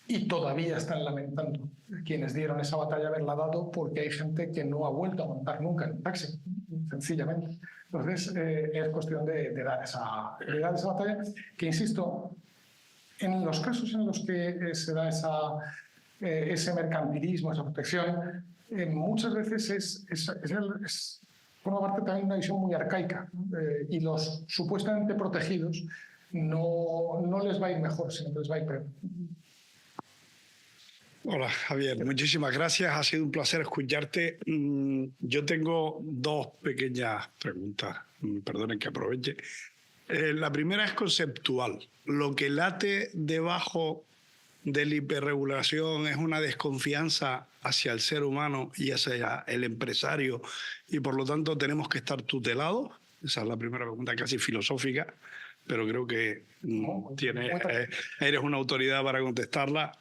y todavía están lamentando quienes dieron esa batalla haberla dado, porque hay gente que no ha vuelto a montar nunca en un taxi, sencillamente. Entonces, es cuestión de dar esa batalla, que insisto, en los casos en los que se da ese mercantilismo, esa protección, muchas veces forma parte también de una visión muy arcaica, y los supuestamente protegidos no les va a ir mejor, sino que les va a ir peor. Hola, Javier. Muchísimas gracias. Ha sido un placer escucharte. Yo tengo dos pequeñas preguntas. Perdonen que aproveche. La primera es conceptual. Lo que late debajo de la hiperregulación es una desconfianza hacia el ser humano y hacia el empresario, y por lo tanto tenemos que estar tutelados. Esa es la primera pregunta, casi filosófica, pero creo que eres una autoridad para contestarla.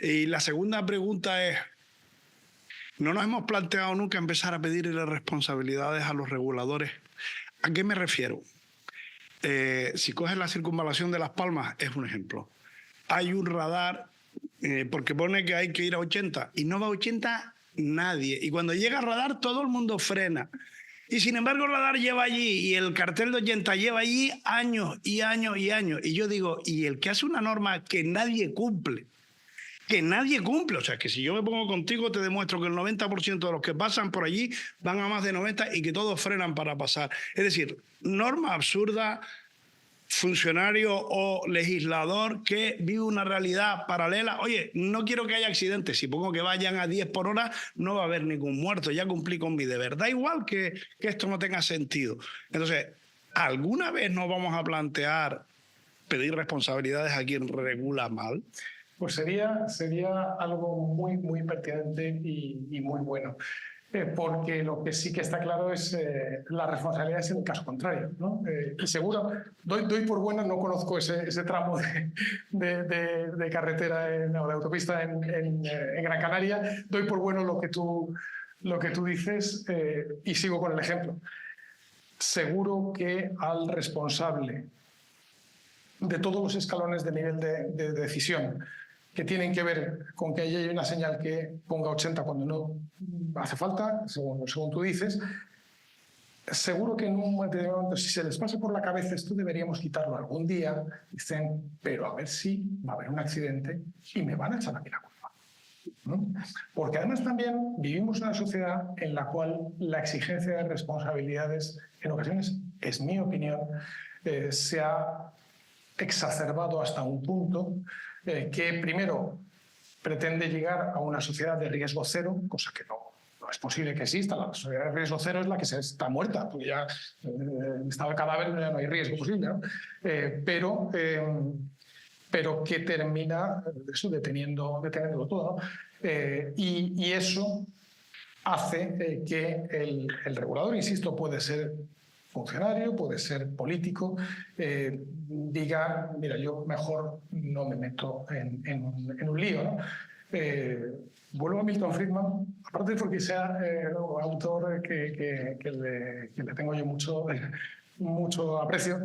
Y la segunda pregunta es, no nos hemos planteado nunca empezar a pedirle responsabilidades a los reguladores. ¿A qué me refiero? Si coges la circunvalación de Las Palmas, es un ejemplo. Hay un radar, porque pone que hay que ir a 80, y no va a 80 nadie. Y cuando llega el radar, todo el mundo frena. Y sin embargo, el radar lleva allí, y el cartel de 80 lleva allí años y años y años. Y yo digo, ¿y el que hace una norma que nadie cumple? Que nadie cumple. O sea, que si yo me pongo contigo, te demuestro que el 90% de los que pasan por allí van a más de 90 y que todos frenan para pasar. Es decir, norma absurda, funcionario o legislador que vive una realidad paralela. Oye, no quiero que haya accidentes. Si pongo que vayan a 10 por hora, no va a haber ningún muerto. Ya cumplí con mi deber. Da igual que esto no tenga sentido. Entonces, ¿alguna vez nos vamos a plantear pedir responsabilidades a quien regula mal? Pues sería algo muy, muy pertinente y muy bueno. Porque lo que sí que está claro es la responsabilidad es en el caso contrario, ¿no? Y seguro, doy por bueno, no conozco ese tramo de carretera o de autopista en Gran Canaria, doy por bueno lo que tú dices, y sigo con el ejemplo. Seguro que al responsable de todos los escalones de nivel de decisión, que tienen que ver con que haya una señal que ponga 80 cuando no hace falta, según tú dices, seguro que en un momento, si se les pasa por la cabeza esto, deberíamos quitarlo algún día, dicen, pero a ver si va a haber un accidente y me van a echar a mí la culpa, ¿no? Porque además también vivimos en una sociedad en la cual la exigencia de responsabilidades, en ocasiones, es mi opinión, se ha exacerbado hasta un punto que primero pretende llegar a una sociedad de riesgo cero, cosa que no es posible que exista. La sociedad de riesgo cero es la que está muerta, porque ya en estado de cadáver ya no hay riesgo posible, ¿no? Pero que termina eso, deteniéndolo todo, ¿no? Y eso hace que el regulador, insisto, puede ser funcionario, puede ser político, diga, mira, yo mejor no me meto en un lío, ¿no? Vuelvo a Milton Friedman, aparte porque sea un autor que le tengo yo mucho aprecio,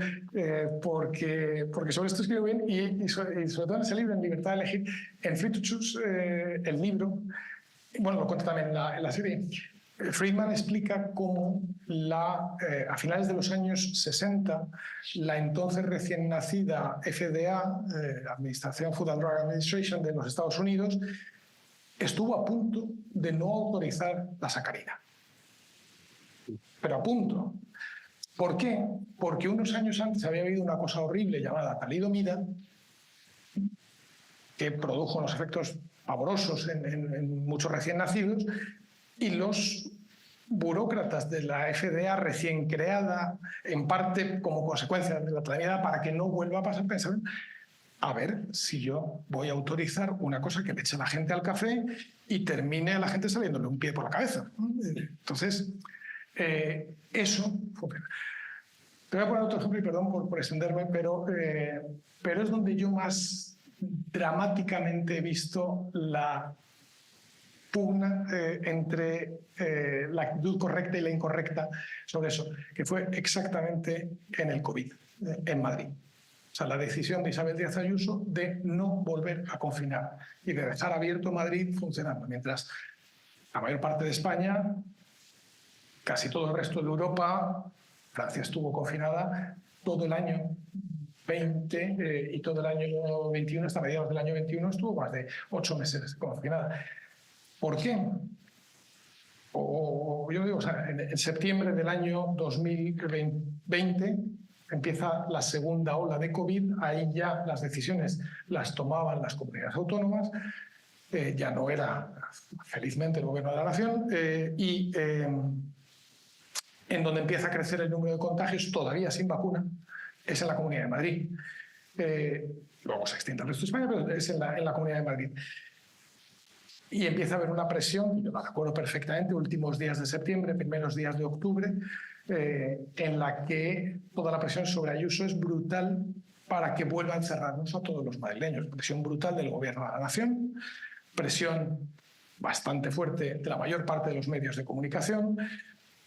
porque sobre esto escribe bien y sobre todo en ese libro, en Libertad de Elegir, en Free to Choose, el libro, bueno, lo cuento también en la serie. Friedman explica cómo a finales de los años 60 la entonces recién nacida FDA, Administración Food and Drug Administration de los Estados Unidos, estuvo a punto de no autorizar la sacarina. Pero a punto. ¿Por qué? Porque unos años antes había habido una cosa horrible llamada talidomida que produjo unos efectos pavorosos en muchos recién nacidos, y los burócratas de la FDA recién creada, en parte como consecuencia de la talidomida, para que no vuelva a pasar, pensaron, a ver si yo voy a autorizar una cosa que le eche a la gente al café y termine a la gente saliéndole un pie por la cabeza. Entonces, eso fue... Te voy a poner otro ejemplo, y perdón por extenderme, pero es donde yo más dramáticamente he visto la pugna entre la actitud correcta y la incorrecta sobre eso, que fue exactamente en el COVID, en Madrid. O sea, la decisión de Isabel Díaz Ayuso de no volver a confinar y de dejar abierto Madrid funcionando, mientras la mayor parte de España, casi todo el resto de Europa, Francia estuvo confinada todo el año 20 y todo el año 21, hasta mediados del año 21 estuvo más de 8 meses confinada. ¿Por qué? Yo digo, o sea, en septiembre del año 2020 empieza la segunda ola de COVID, ahí ya las decisiones las tomaban las comunidades autónomas, ya no era felizmente el gobierno de la nación, en donde empieza a crecer el número de contagios, todavía sin vacuna, es en la Comunidad de Madrid. Luego se extiende al resto de España, pero es en la Comunidad de Madrid. Y empieza a haber una presión, yo la recuerdo perfectamente, últimos días de septiembre, primeros días de octubre, en la que toda la presión sobre Ayuso es brutal para que vuelva a encerrarnos a todos los madrileños. Presión brutal del gobierno de la nación, presión bastante fuerte de la mayor parte de los medios de comunicación,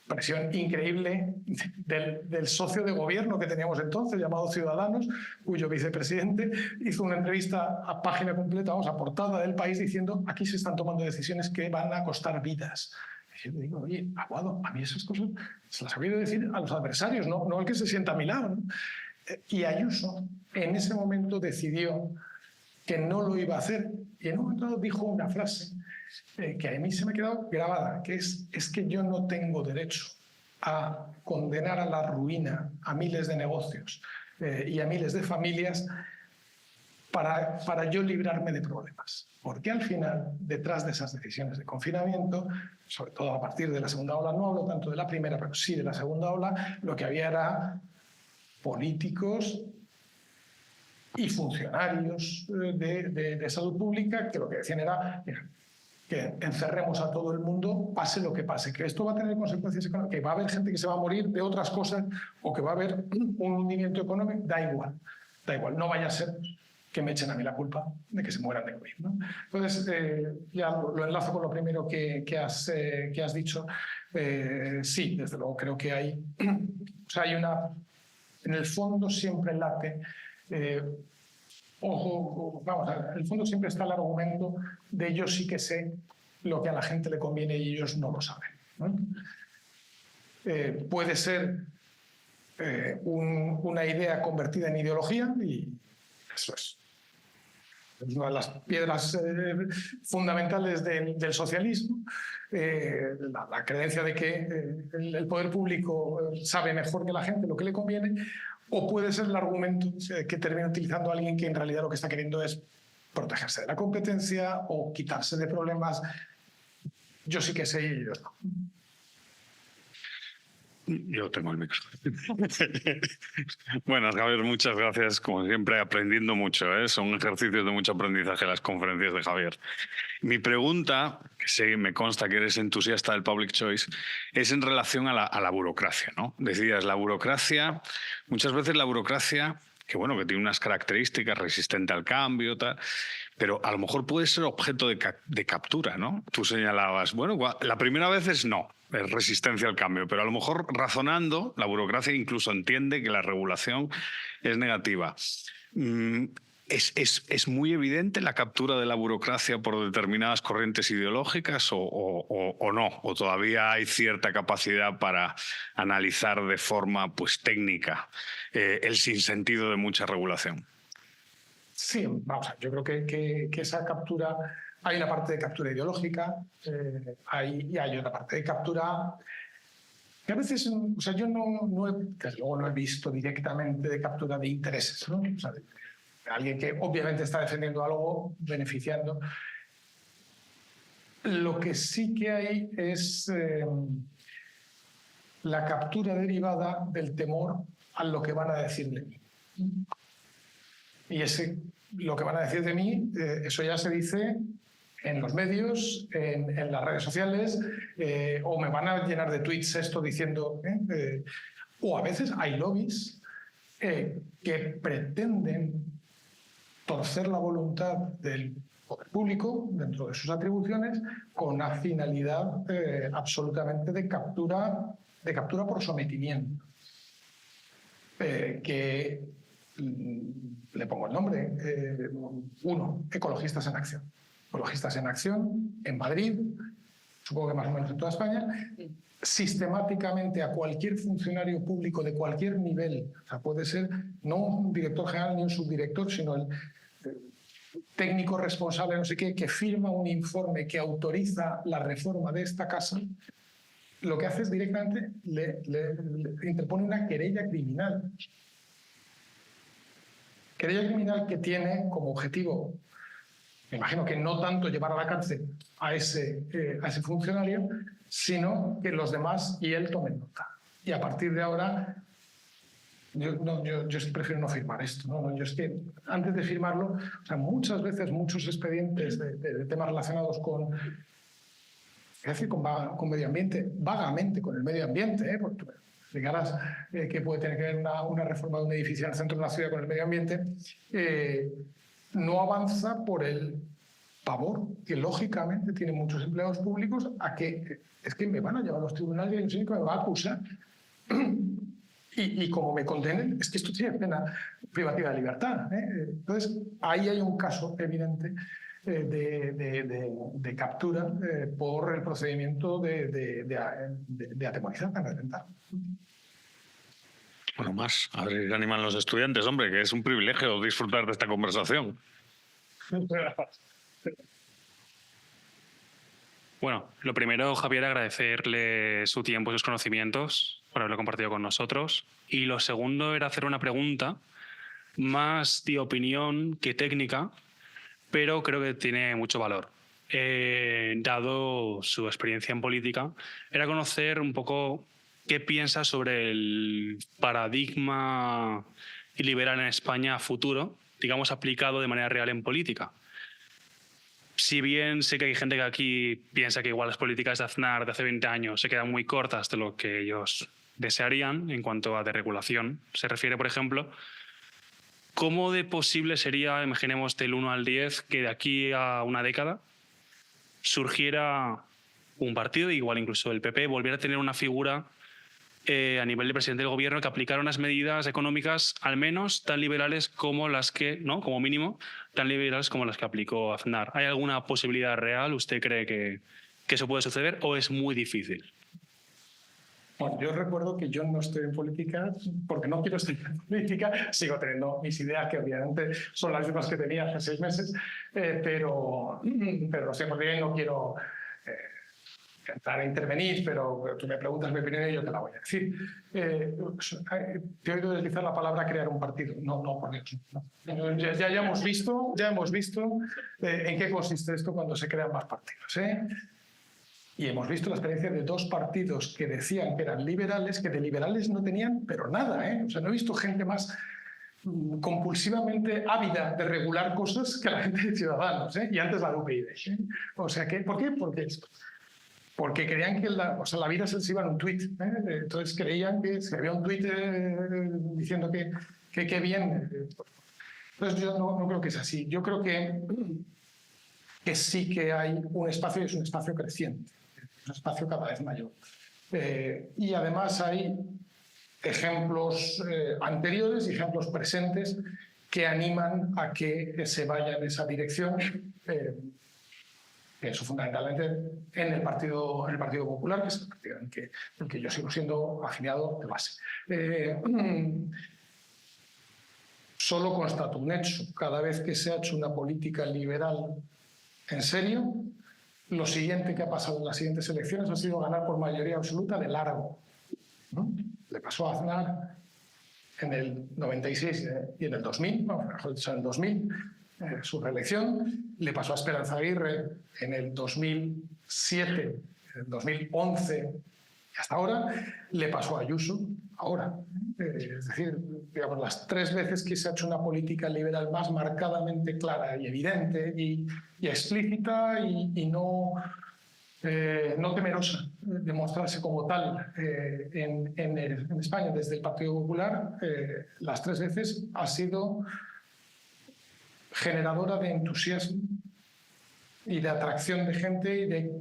presión increíble del socio de gobierno que teníamos entonces, llamado Ciudadanos, cuyo vicepresidente hizo una entrevista a página completa, a portada del País, diciendo aquí se están tomando decisiones que van a costar vidas. Y yo digo, oye, Aguado, a mí esas cosas se las ha oído decir a los adversarios, no al que se sienta a mi lado, ¿no? Y Ayuso en ese momento decidió que no lo iba a hacer, y en un momento dado dijo una frase que a mí se me ha quedado grabada, que es que yo no tengo derecho a condenar a la ruina a miles de negocios y a miles de familias para yo librarme de problemas. Porque al final, detrás de esas decisiones de confinamiento, sobre todo a partir de la segunda ola, no hablo tanto de la primera, pero sí de la segunda ola, lo que había era políticos y funcionarios de salud pública que lo que decían era, mira, que encerremos a todo el mundo, pase lo que pase, que esto va a tener consecuencias económicas, que va a haber gente que se va a morir de otras cosas o que va a haber un hundimiento económico, da igual, no vaya a ser que me echen a mí la culpa de que se mueran de COVID, ¿no? Entonces, ya lo enlazo con lo primero que has dicho. Sí, desde luego creo que hay, o sea, hay una, en el fondo siempre late, vamos, en el fondo siempre está el argumento de yo sí que sé lo que a la gente le conviene y ellos no lo saben, ¿no? Puede ser una idea convertida en ideología y eso es una de las piedras fundamentales del socialismo, la creencia de que el poder público sabe mejor que la gente lo que le conviene. O puede ser el argumento que termina utilizando alguien que en realidad lo que está queriendo es protegerse de la competencia o quitarse de problemas. Yo sí que sé y ellos no. Yo tengo el micro. Bueno, Javier, muchas gracias. Como siempre, aprendiendo mucho, ¿eh? Son ejercicios de mucho aprendizaje las conferencias de Javier. Mi pregunta, que sé, me consta que eres entusiasta del Public Choice, es en relación a la burocracia, ¿no? Decías, la burocracia, muchas veces la burocracia que bueno, que tiene unas características, resistente al cambio, tal, pero a lo mejor puede ser objeto de captura, ¿no? Tú señalabas, bueno, la primera vez es resistencia al cambio, pero a lo mejor razonando, la burocracia incluso entiende que la regulación es negativa. ¿Es muy evidente la captura de la burocracia por determinadas corrientes ideológicas o no? ¿O todavía hay cierta capacidad para analizar de forma pues, técnica el sinsentido de mucha regulación? Sí, vamos a ver, yo creo que esa captura, hay una parte de captura ideológica, y hay otra parte de captura que a veces, o sea, yo desde luego no he visto directamente de captura de intereses, ¿no? O sea, de alguien que obviamente está defendiendo algo, beneficiando. Lo que sí que hay es la captura derivada del temor a lo que van a decir de mí. Y lo que van a decir de mí, eso ya se dice en los medios, en las redes sociales, o me van a llenar de tweets esto diciendo... o a veces hay lobbies que pretenden torcer la voluntad del poder público dentro de sus atribuciones con una finalidad absolutamente de captura por sometimiento. Que le pongo el nombre. Uno, Ecologistas en Acción. Ecologistas en Acción en Madrid, supongo que más o menos en toda España, sistemáticamente a cualquier funcionario público de cualquier nivel, o sea, puede ser no un director general ni un subdirector, sino el técnico responsable, no sé qué, que firma un informe que autoriza la reforma de esta casa, lo que hace es directamente le interpone una querella criminal. Querella criminal que tiene como objetivo, me imagino que no tanto llevar a la cárcel a ese funcionario, sino que los demás y él tomen nota. Y a partir de ahora, yo prefiero no firmar esto. ¿No? Yo es que antes de firmarlo, o sea, muchas veces muchos expedientes de temas relacionados con... Es decir, con medio ambiente, vagamente con el medio ambiente, porque explicarás que puede tener que ver una reforma de un edificio en el centro de una ciudad con el medio ambiente, no avanza por el pavor que lógicamente tienen muchos empleados públicos a que es que me van a llevar a los tribunales y hay un señor que me va a acusar y como me condenen, es que esto tiene pena privativa de libertad. Entonces, ahí hay un caso evidente de captura por el procedimiento de atemorizar, de atentar. Bueno, más. A ver qué animan los estudiantes, hombre, que es un privilegio disfrutar de esta conversación. Bueno, lo primero, Javier, agradecerle su tiempo y sus conocimientos por haberlo compartido con nosotros. Y lo segundo era hacer una pregunta más de opinión que técnica, pero creo que tiene mucho valor. Dado su experiencia en política, era conocer un poco qué piensa sobre el paradigma liberal en España a futuro, digamos, aplicado de manera real en política. Si bien sé que hay gente que aquí piensa que igual las políticas de Aznar de hace 20 años se quedan muy cortas de lo que ellos desearían en cuanto a deregulación, se refiere, por ejemplo, ¿cómo de posible sería, imaginemos del 1 al 10, que de aquí a una década surgiera un partido, igual incluso el PP, volviera a tener una figura a nivel de presidente del gobierno que aplicara unas medidas económicas al menos tan liberales como las que, ¿no? Como mínimo, tan liberales como las que aplicó Aznar? ¿Hay alguna posibilidad real? ¿Usted cree que eso puede suceder o es muy difícil? Bueno, yo recuerdo que yo no estoy en política porque no quiero estar en política. Sigo teniendo mis ideas, que obviamente son las mismas que tenía hace 6 meses, pero no sé por qué no quiero entrar a intervenir, pero tú me preguntas mi opinión y yo te la voy a decir. Te he oído deslizar la palabra crear un partido. No, por Dios. No. Ya hemos visto en qué consiste esto cuando se crean más partidos. Y hemos visto la experiencia de 2 partidos que decían que eran liberales, que de liberales no tenían, pero nada. O sea, no he visto gente más compulsivamente ávida de regular cosas que la gente de Ciudadanos, y antes la de UPyD. O sea, ¿por qué? Porque porque creían que la vida se les iba en un tuit. Entonces creían que si había un tuit diciendo que qué bien. Entonces yo no creo que es así. Yo creo que sí que hay un espacio, y es un espacio creciente, es un espacio cada vez mayor. Y además hay ejemplos anteriores y ejemplos presentes que animan a que se vaya en esa dirección. Eso fundamentalmente en el Partido Popular, que es el partido en que yo sigo siendo afiliado de base. Solo constato un hecho: cada vez que se ha hecho una política liberal en serio, lo siguiente que ha pasado en las siguientes elecciones ha sido ganar por mayoría absoluta de largo, ¿no? Le pasó a Aznar en el 96 y en el 2000, mejor dicho, en el 2000, su reelección. Le pasó a Esperanza Aguirre en el 2007, en el 2011 y hasta ahora. Le pasó a Ayuso ahora. Es decir, digamos, las 3 veces que se ha hecho una política liberal más marcadamente clara y evidente y explícita y no temerosa de mostrarse como tal en España desde el Partido Popular, las 3 veces ha sido generadora de entusiasmo y de atracción de gente y de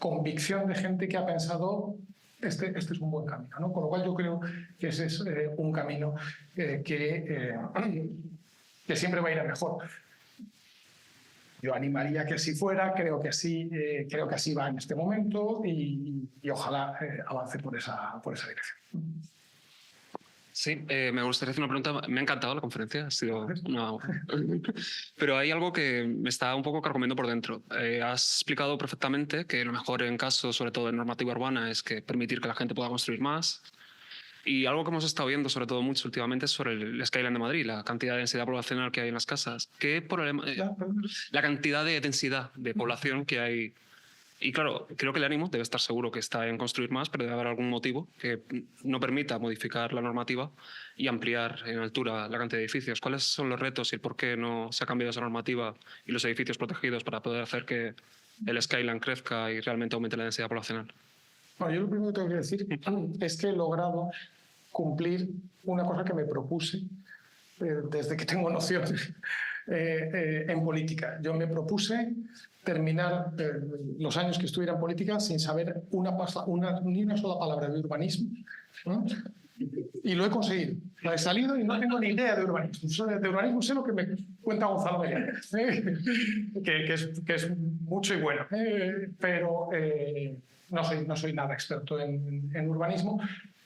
convicción de gente que ha pensado este es un buen camino, ¿no? Con lo cual yo creo que ese es un camino que siempre va a ir a mejor. Yo animaría que así fuera, creo que así va en este momento y ojalá avance por esa dirección. Sí, me gustaría hacer una pregunta. Me ha encantado la conferencia, ha sido pero hay algo que me está un poco carcomiendo por dentro. Has explicado perfectamente que lo mejor en caso, sobre todo de normativa urbana, es que permitir que la gente pueda construir más. Y algo que hemos estado viendo, sobre todo mucho últimamente, es sobre el Skyline de Madrid, la cantidad de densidad poblacional que hay en las casas. ¿Qué problema? La cantidad de densidad de población que hay. Y claro, creo que el ánimo debe estar seguro que está en construir más, pero debe haber algún motivo que no permita modificar la normativa y ampliar en altura la cantidad de edificios. ¿Cuáles son los retos y el por qué no se ha cambiado esa normativa y los edificios protegidos para poder hacer que el Skyline crezca y realmente aumente la densidad poblacional? Bueno, yo lo primero que tengo que decir es que he logrado cumplir una cosa que me propuse desde que tengo noción en política. Yo me propuse terminar los años que estuviera en política sin saber ni una sola palabra de urbanismo, ¿no? Y lo he conseguido. He salido y no tengo ni idea de urbanismo. De urbanismo sé lo que me cuenta Gonzalo Mellado, que es mucho y bueno, pero no soy nada experto en urbanismo.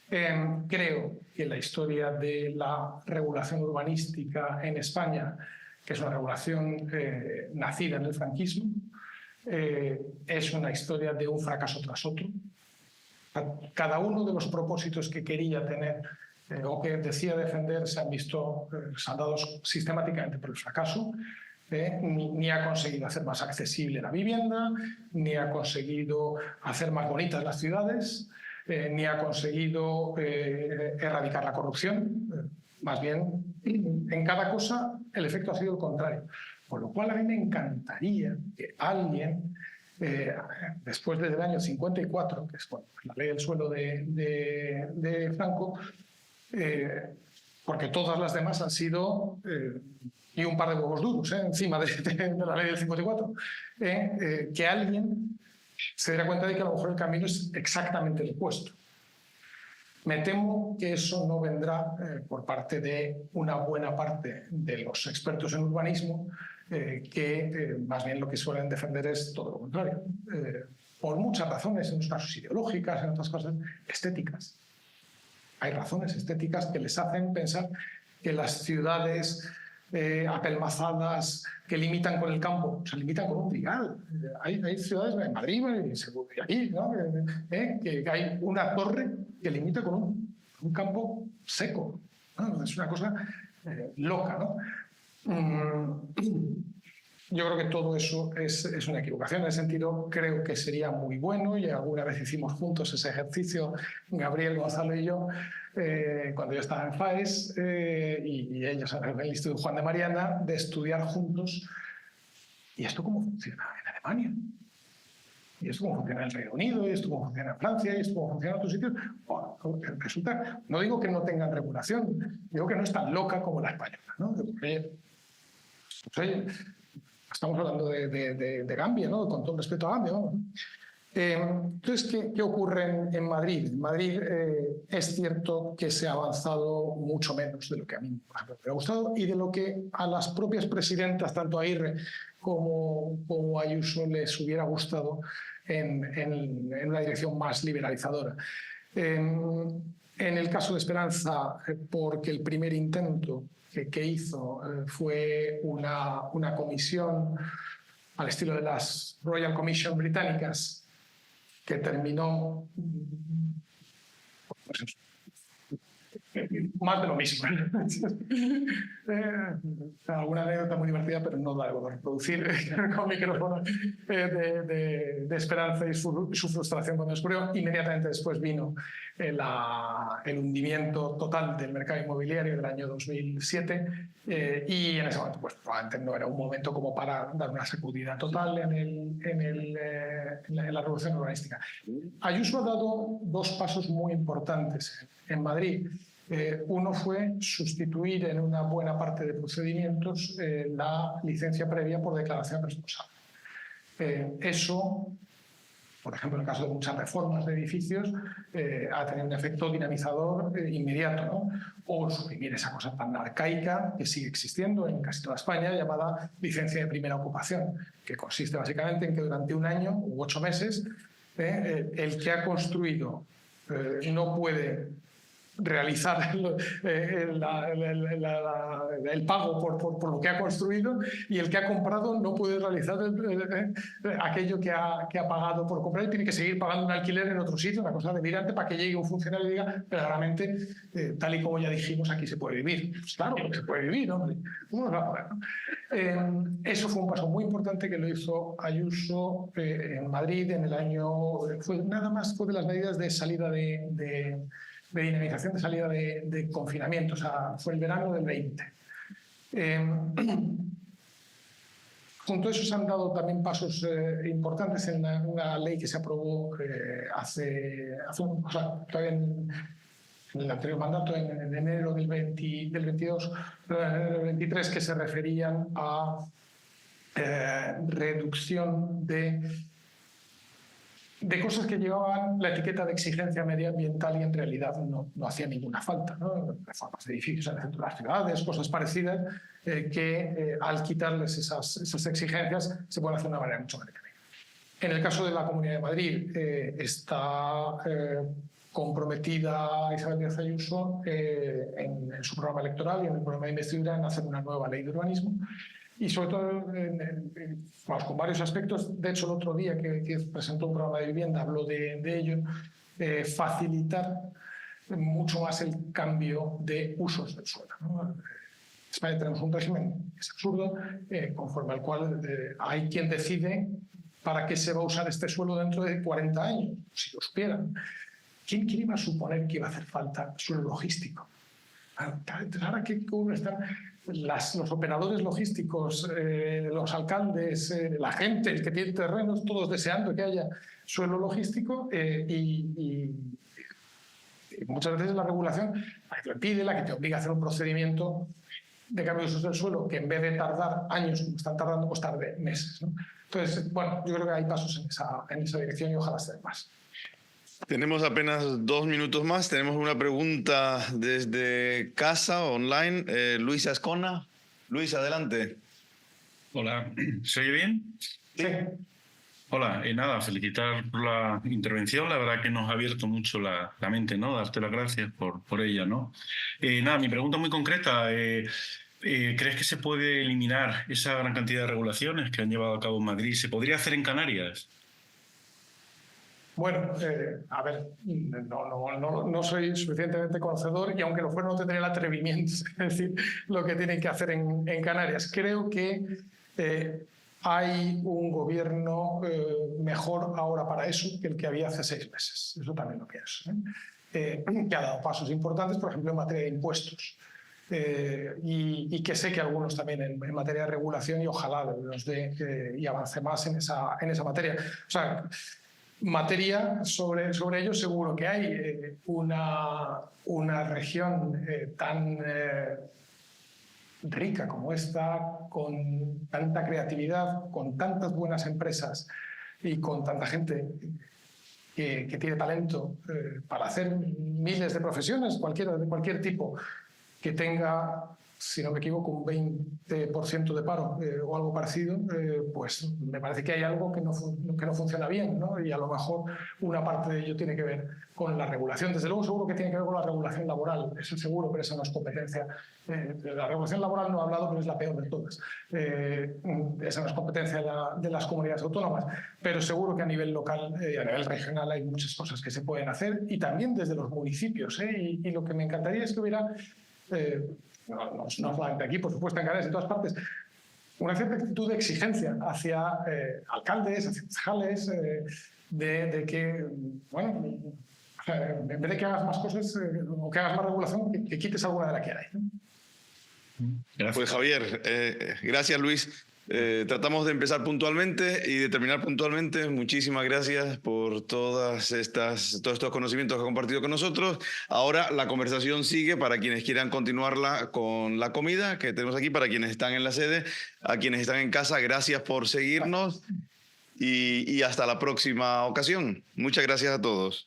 Creo que la historia de la regulación urbanística en España, que es una regulación nacida en el franquismo, es una historia de un fracaso tras otro. Cada uno de los propósitos que quería tener o que decía defender se han visto saldados sistemáticamente por el fracaso. Ni ha conseguido hacer más accesible la vivienda, ni ha conseguido hacer más bonitas las ciudades, ni ha conseguido erradicar la corrupción. Más bien, en cada cosa el efecto ha sido el contrario. Por lo cual a mí me encantaría que alguien, después del año 54, que es la ley del suelo de Franco, porque todas las demás han sido, y un par de huevos duros encima de la ley del 54, que alguien se diera cuenta de que a lo mejor el camino es exactamente el opuesto. Me temo que eso no vendrá por parte de una buena parte de los expertos en urbanismo, que más bien lo que suelen defender es todo lo contrario. Por muchas razones, en unos casos ideológicas, en otras cosas estéticas. Hay razones estéticas que les hacen pensar que las ciudades apelmazadas que limitan con el campo, se limitan con un trigal. Hay ciudades en Madrid y aquí, ¿no? Que hay una torre que limita con un campo seco, ¿no? Es una cosa loca, ¿no? Yo creo que todo eso es una equivocación. En ese sentido, creo que sería muy bueno, y alguna vez hicimos juntos ese ejercicio, Gabriel, Gonzalo y yo, cuando yo estaba en FAES y ellos en el Instituto Juan de Mariana, de estudiar juntos. ¿Y esto cómo funciona en Alemania? y esto cómo funciona en el Reino Unido, y esto cómo funciona en Francia, y esto cómo funciona en otros sitios. Bueno, resulta, no digo que no tengan regulación, digo que no es tan loca como la española, ¿no? Oye, estamos hablando de Gambia, ¿no? Con todo respeto a Gambia, ¿no? Entonces, ¿qué ocurre en Madrid? En Madrid es cierto que se ha avanzado mucho menos de lo que a mí, por ejemplo, me ha gustado y de lo que a las propias presidentas, tanto a Aguirre como a Ayuso, les hubiera gustado en una dirección más liberalizadora. En el caso de Esperanza, porque el primer intento que hizo fue una comisión al estilo de las Royal Commission británicas, que terminó pues, más de lo mismo. Alguna anécdota muy divertida, pero no la debo reproducir con micrófono, de Esperanza y su frustración cuando descubrió. Inmediatamente después vino el hundimiento total del mercado inmobiliario del año 2007 y en ese momento pues, probablemente no era un momento como para dar una sacudida total en la revolución urbanística. Ayuso ha dado dos pasos muy importantes en Madrid. Uno fue sustituir en una buena parte de procedimientos la licencia previa por declaración responsable. Eso, por ejemplo, en el caso de muchas reformas de edificios, ha tenido un efecto dinamizador inmediato, ¿no? O suprimir esa cosa tan arcaica que sigue existiendo en casi toda España, llamada licencia de primera ocupación, que consiste básicamente en que durante un año u 8 meses el que ha construido no puede realizar el pago por lo que ha construido y el que ha comprado no puede realizar aquello que ha pagado por comprar y tiene que seguir pagando un alquiler en otro sitio, una cosa delirante, para que llegue un funcionario y diga, claramente, tal y como ya dijimos, aquí se puede vivir. Pues claro, se puede vivir, hombre. ¿Cómo nos va a poder, no? Eso fue un paso muy importante que lo hizo Ayuso en Madrid en el año... Fue de las medidas de salida de dinamización de salida de confinamiento, o sea, fue el verano del 20. Junto a eso se han dado también pasos importantes en una ley que se aprobó todavía en el anterior mandato, en enero del 22, del 23, que se referían a reducción de cosas que llevaban la etiqueta de exigencia medioambiental y en realidad no hacía ninguna falta, ¿no? Reformas de edificios en el centro de las ciudades, cosas parecidas, que al quitarles esas exigencias se pueden hacer de una manera mucho más mecánica. En el caso de la Comunidad de Madrid, está comprometida Isabel Díaz Ayuso en su programa electoral y en el programa de investidura en hacer una nueva ley de urbanismo. Y sobre todo con varios aspectos. De hecho, el otro día que presentó un programa de vivienda habló de ello, facilitar mucho más el cambio de usos del suelo, ¿no? En España tenemos un régimen que es absurdo, conforme al cual hay quien decide para qué se va a usar este suelo dentro de 40 años, si lo supieran. ¿Quién iba a suponer que iba a hacer falta suelo logístico? Ahora que están los operadores logísticos, los alcaldes, la gente, el que tiene terrenos, todos deseando que haya suelo logístico y muchas veces la regulación la que te lo pide, la que te obliga a hacer un procedimiento de cambio de usos del suelo que en vez de tardar años como están tardando, pues tarde meses, ¿no? Entonces, bueno, yo creo que hay pasos en esa dirección y ojalá se den más. Tenemos apenas 2 minutos más. Tenemos una pregunta desde casa, online. Luis Ascona. Luis, adelante. Hola, ¿se oye bien? Sí. Hola, y nada, felicitar por la intervención. La verdad que nos ha abierto mucho la mente, ¿no? Darte las gracias por ella, ¿no? Nada, mi pregunta muy concreta. ¿Crees que se puede eliminar esa gran cantidad de regulaciones que han llevado a cabo en Madrid? ¿Se podría hacer en Canarias? Bueno, a ver, no soy suficientemente conocedor y aunque lo fuera no tendría el atrevimiento de decir lo que tienen que hacer en Canarias. Creo que hay un gobierno mejor ahora para eso que el que había hace 6 meses. Eso también lo pienso, que ha dado pasos importantes, por ejemplo, en materia de impuestos. y que sé que algunos también en materia de regulación, y ojalá nos dé y avance más en esa materia. O sea, materia sobre ello seguro que hay. Una región tan rica como esta, con tanta creatividad, con tantas buenas empresas y con tanta gente que tiene talento para hacer miles de profesiones, de cualquier tipo, que tenga, si no me equivoco, un 20% de paro o algo parecido, pues me parece que hay algo que no funciona bien, ¿no? Y a lo mejor una parte de ello tiene que ver con la regulación. Desde luego seguro que tiene que ver con la regulación laboral, eso seguro, pero esa no es competencia. La regulación laboral no he hablado, pero es la peor de todas. Esa no es competencia de las comunidades autónomas, pero seguro que a nivel local y a nivel regional hay muchas cosas que se pueden hacer, y también desde los municipios. Y lo que me encantaría es que hubiera... no solamente aquí, por supuesto, en Canarias, en todas partes, una cierta actitud de exigencia hacia alcaldes, hacia concejales, de que, bueno, en vez de que hagas más cosas o que hagas más regulación, que quites alguna de la que hay, ¿no? Gracias. Pues Javier, gracias Luis. Tratamos de empezar puntualmente y de terminar puntualmente. Muchísimas gracias por todos estos conocimientos que ha compartido con nosotros. Ahora la conversación sigue para quienes quieran continuarla con la comida que tenemos aquí, para quienes están en la sede, a quienes están en casa, gracias por seguirnos y hasta la próxima ocasión. Muchas gracias a todos.